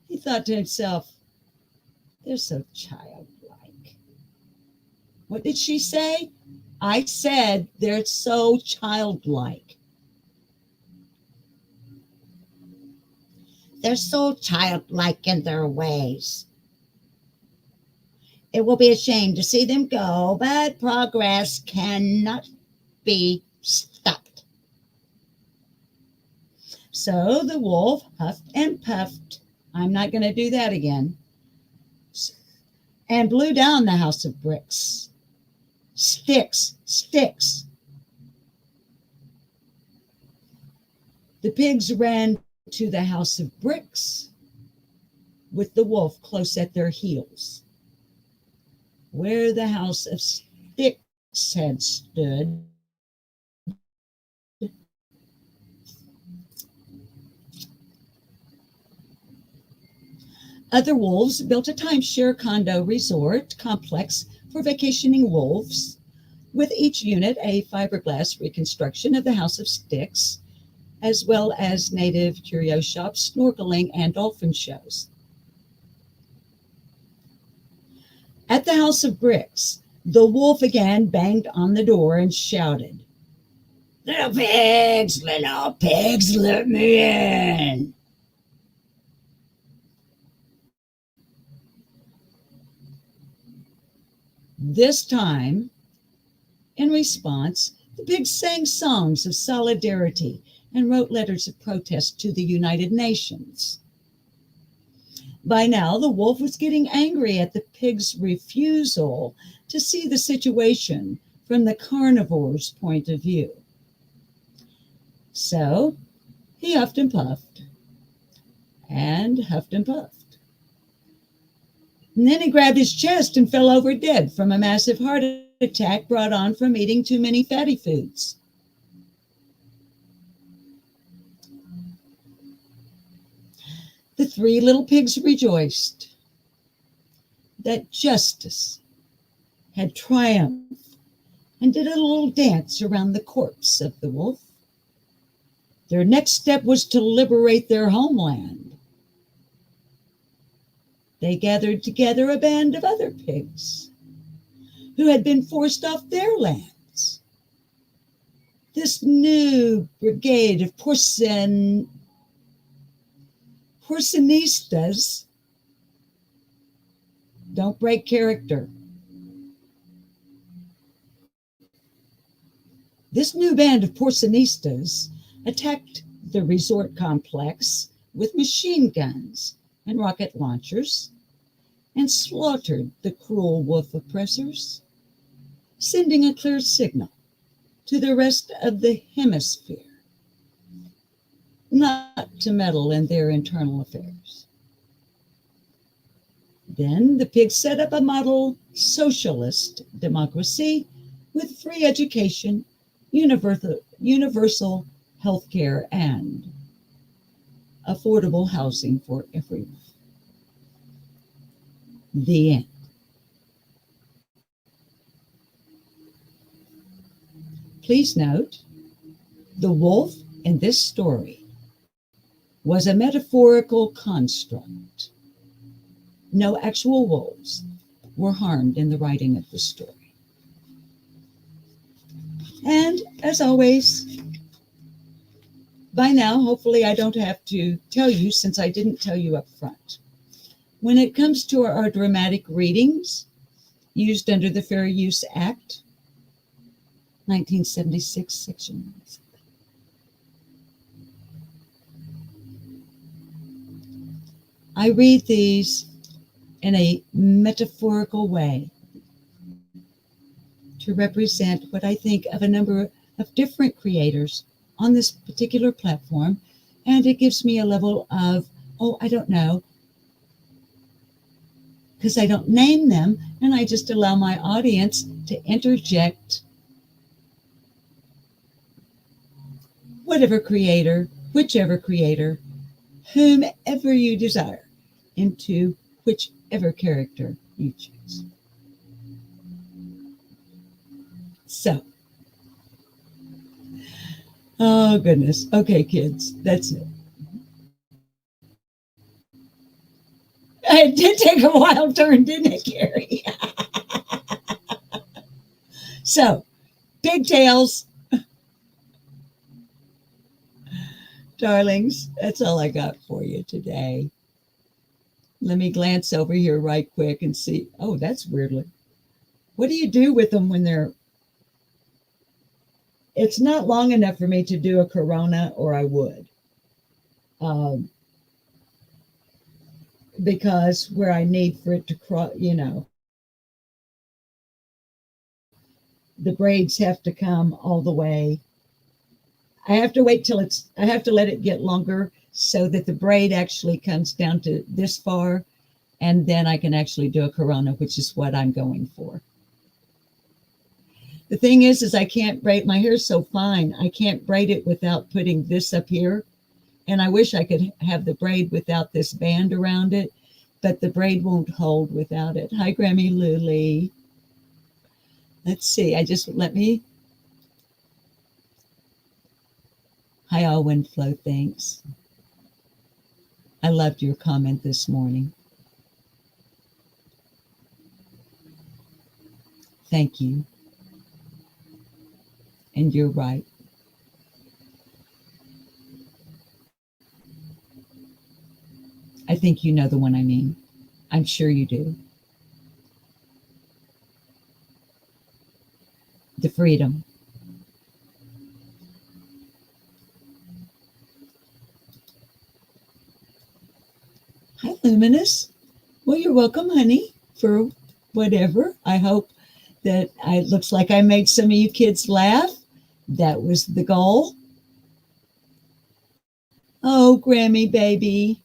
He thought to himself, "They're so childlike." What did she say? I said they're so childlike. They're so childlike in their ways. It will be a shame to see them go, but progress cannot be stopped. So the wolf huffed and puffed. I'm not going to do that again. And blew down the house of bricks. Sticks, sticks. The pigs ran to the house of bricks, with the wolf close at their heels. Where the house of sticks had stood, other wolves built a timeshare condo resort complex for vacationing wolves, with each unit a fiberglass reconstruction of the house of sticks, as well as native curio shops, snorkeling, and dolphin shows. At the house of bricks, the wolf again banged on the door and shouted, little pigs, let me in." This time, in response, the pigs sang songs of solidarity and wrote letters of protest to the United Nations. By now, the wolf was getting angry at the pigs' refusal to see the situation from the carnivore's point of view. So he huffed and puffed and huffed and puffed. And then he grabbed his chest and fell over dead from a massive heart attack brought on from eating too many fatty foods. The three little pigs rejoiced that justice had triumphed and did a little dance around the corpse of the wolf. Their next step was to liberate their homeland. They gathered together a band of other pigs who had been forced off their lands. This new brigade of porcionistas don't break character. This new band of porcionistas attacked the resort complex with machine guns and rocket launchers and slaughtered the cruel wolf oppressors, sending a clear signal to the rest of the hemisphere not to meddle in their internal affairs. Then the pigs set up a model socialist democracy with free education, universal health care, and affordable housing for everyone. The end. Please note, the wolf in this story was a metaphorical construct. No actual wolves were harmed in the writing of the story. And as always, by now, hopefully I don't have to tell you, since I didn't tell you up front. When it comes to our dramatic readings used under the Fair Use Act, 1976 section. I read these in a metaphorical way to represent what I think of a number of different creators on this particular platform. And it gives me a level of, oh, I don't know, because I don't name them, and I just allow my audience to interject whatever creator, whichever creator, whomever you desire, into whichever character you choose. So, oh goodness. Okay, kids, that's it. It did take a wild turn, didn't it, Carrie? So, pigtails, darlings, that's all I got for you today. Let me glance over here right quick and see. Oh, that's weirdly. What do you do with them when they're... It's not long enough for me to do a corona, or I would. Because where I need for it to cross, the braids have to come all the way. I have to wait till I have to let it get longer so that the braid actually comes down to this far, and then I can actually do a corona, which is what I'm going for. The thing is I can't braid, my hair's so fine, I can't braid it without putting this up here. And I wish I could have the braid without this band around it, but the braid won't hold without it. Hi, Grammy Lily. Let's see, Hi, All Wind Flow, thanks. I loved your comment this morning. Thank you. And you're right. I think you know the one I mean. I'm sure you do. The freedom. Hi, Luminous. Well, you're welcome, honey, for whatever. I hope that it looks like I made some of you kids laugh. That was the goal. Oh, Grammy, baby.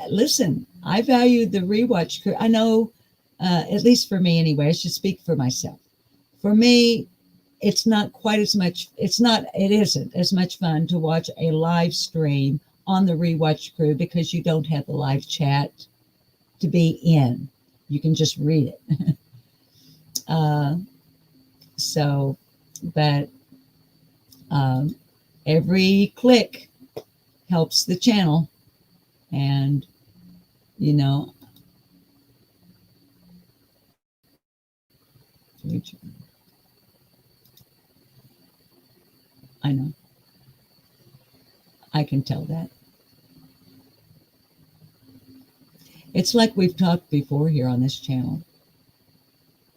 Listen, I value the rewatch crew. I know, at least for me anyway, I should speak for myself. For me, it's not quite as much, it isn't as much fun to watch a live stream on the rewatch crew because you don't have the live chat to be in. You can just read it. But every click helps the channel. And, I know. I can tell that. It's like we've talked before here on this channel.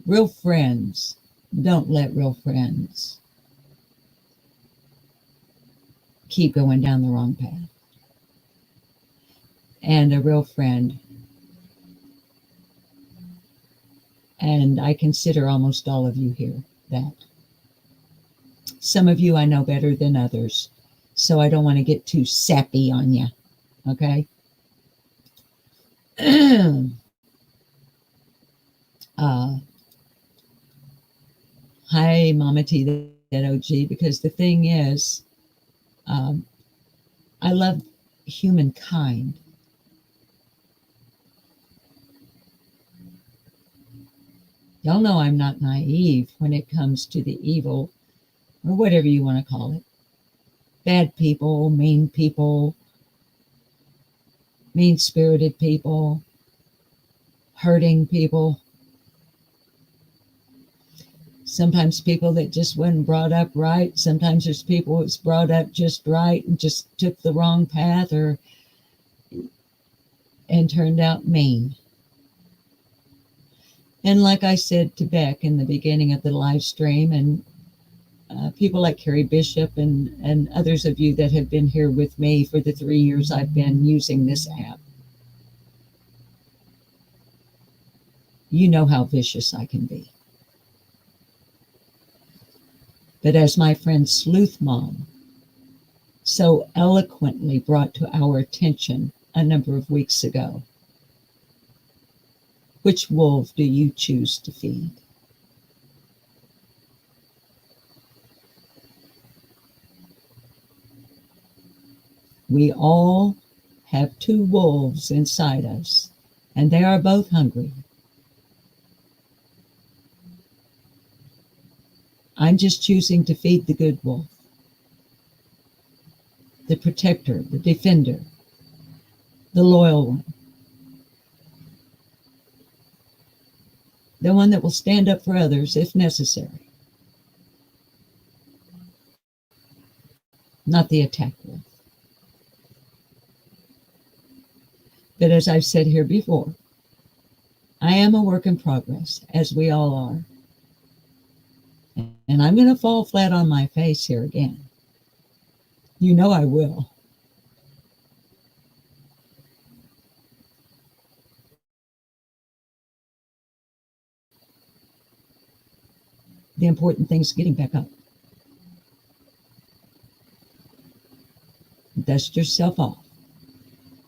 Real friends don't let real friends keep going down the wrong path. And a real friend, and I consider almost all of you here that. Some of you I know better than others, so I don't want to get too sappy on you, okay? Hi, Mama T, that OG, because the thing is, I love humankind. Y'all know I'm not naive when it comes to the evil, or whatever you want to call it. Bad people, mean-spirited people, hurting people. Sometimes people that just wasn't brought up right. Sometimes there's people that's brought up just right and just took the wrong path and turned out mean. And like I said to Beck in the beginning of the live stream, and people like Carrie Bishop and others of you that have been here with me for the 3 years I've been using this app, you know how vicious I can be. But as my friend Sleuth Mom so eloquently brought to our attention a number of weeks ago, which wolf do you choose to feed? We all have two wolves inside us, and they are both hungry. I'm just choosing to feed the good wolf, the protector, the defender, the loyal one, the one that will stand up for others if necessary, not the attack wolf. But as I've said here before, I am a work in progress, as we all are. And I'm going to fall flat on my face here again. You know I will. The important thing is getting back up. Dust yourself off.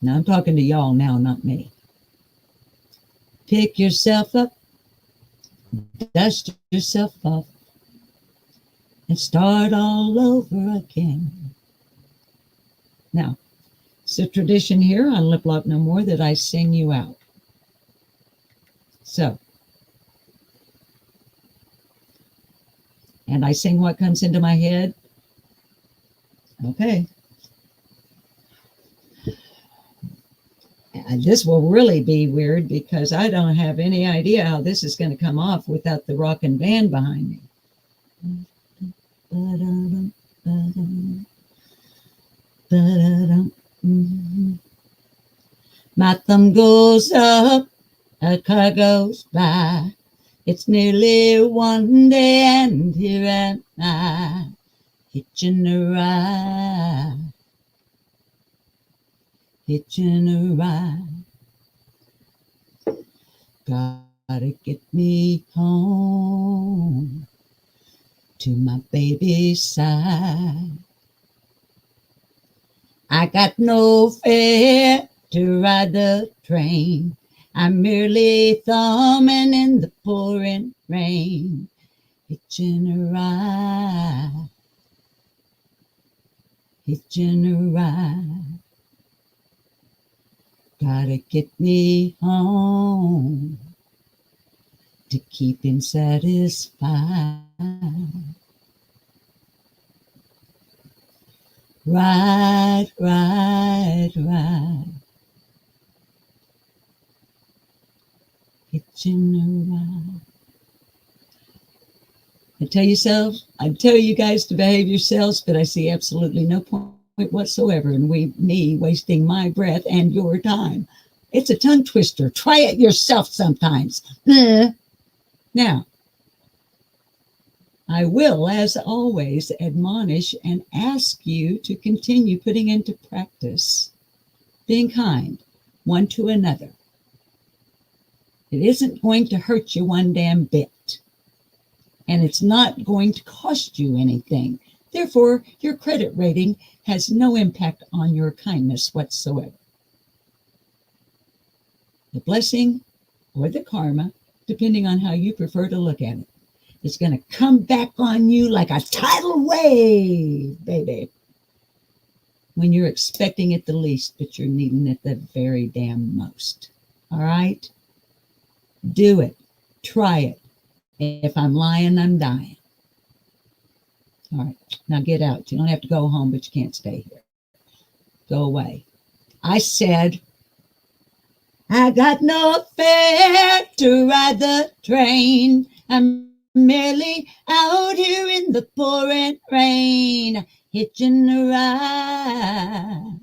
Now I'm talking to y'all now, not me. Pick yourself up, dust yourself off, and start all over again. Now, it's a tradition here on Lip Lock No More that I sing you out. So, and I sing what comes into my head. Okay. And this will really be weird because I don't have any idea how this is going to come off without the rockin' band behind me. My thumb goes up, a car goes by. It's nearly one day and here am I, hitching a ride, hitching a ride. Gotta get me home to my baby's side. I got no fare to ride the train. I'm merely thumbing in the pouring rain, hitching a ride, hitching a ride. Gotta get me home to keep him satisfied. Ride, ride, ride, hitching a ride. I tell you guys to behave yourselves, but I see absolutely no point whatsoever in me wasting my breath and your time. It's a tongue twister. Try it yourself sometimes. Now, I will, as always, admonish and ask you to continue putting into practice being kind one to another. It isn't going to hurt you one damn bit, and it's not going to cost you anything. Therefore, your credit rating has no impact on your kindness whatsoever. The blessing or the karma, depending on how you prefer to look at it, is going to come back on you like a tidal wave, baby, when you're expecting it the least, but you're needing it the very damn most. All right? Do it. Try it. If I'm lying, I'm dying. All right, now get out. You don't have to go home, but you can't stay here. Go away. I said, I got no fare to ride the train. I'm merely out here in the pouring rain, hitching a ride.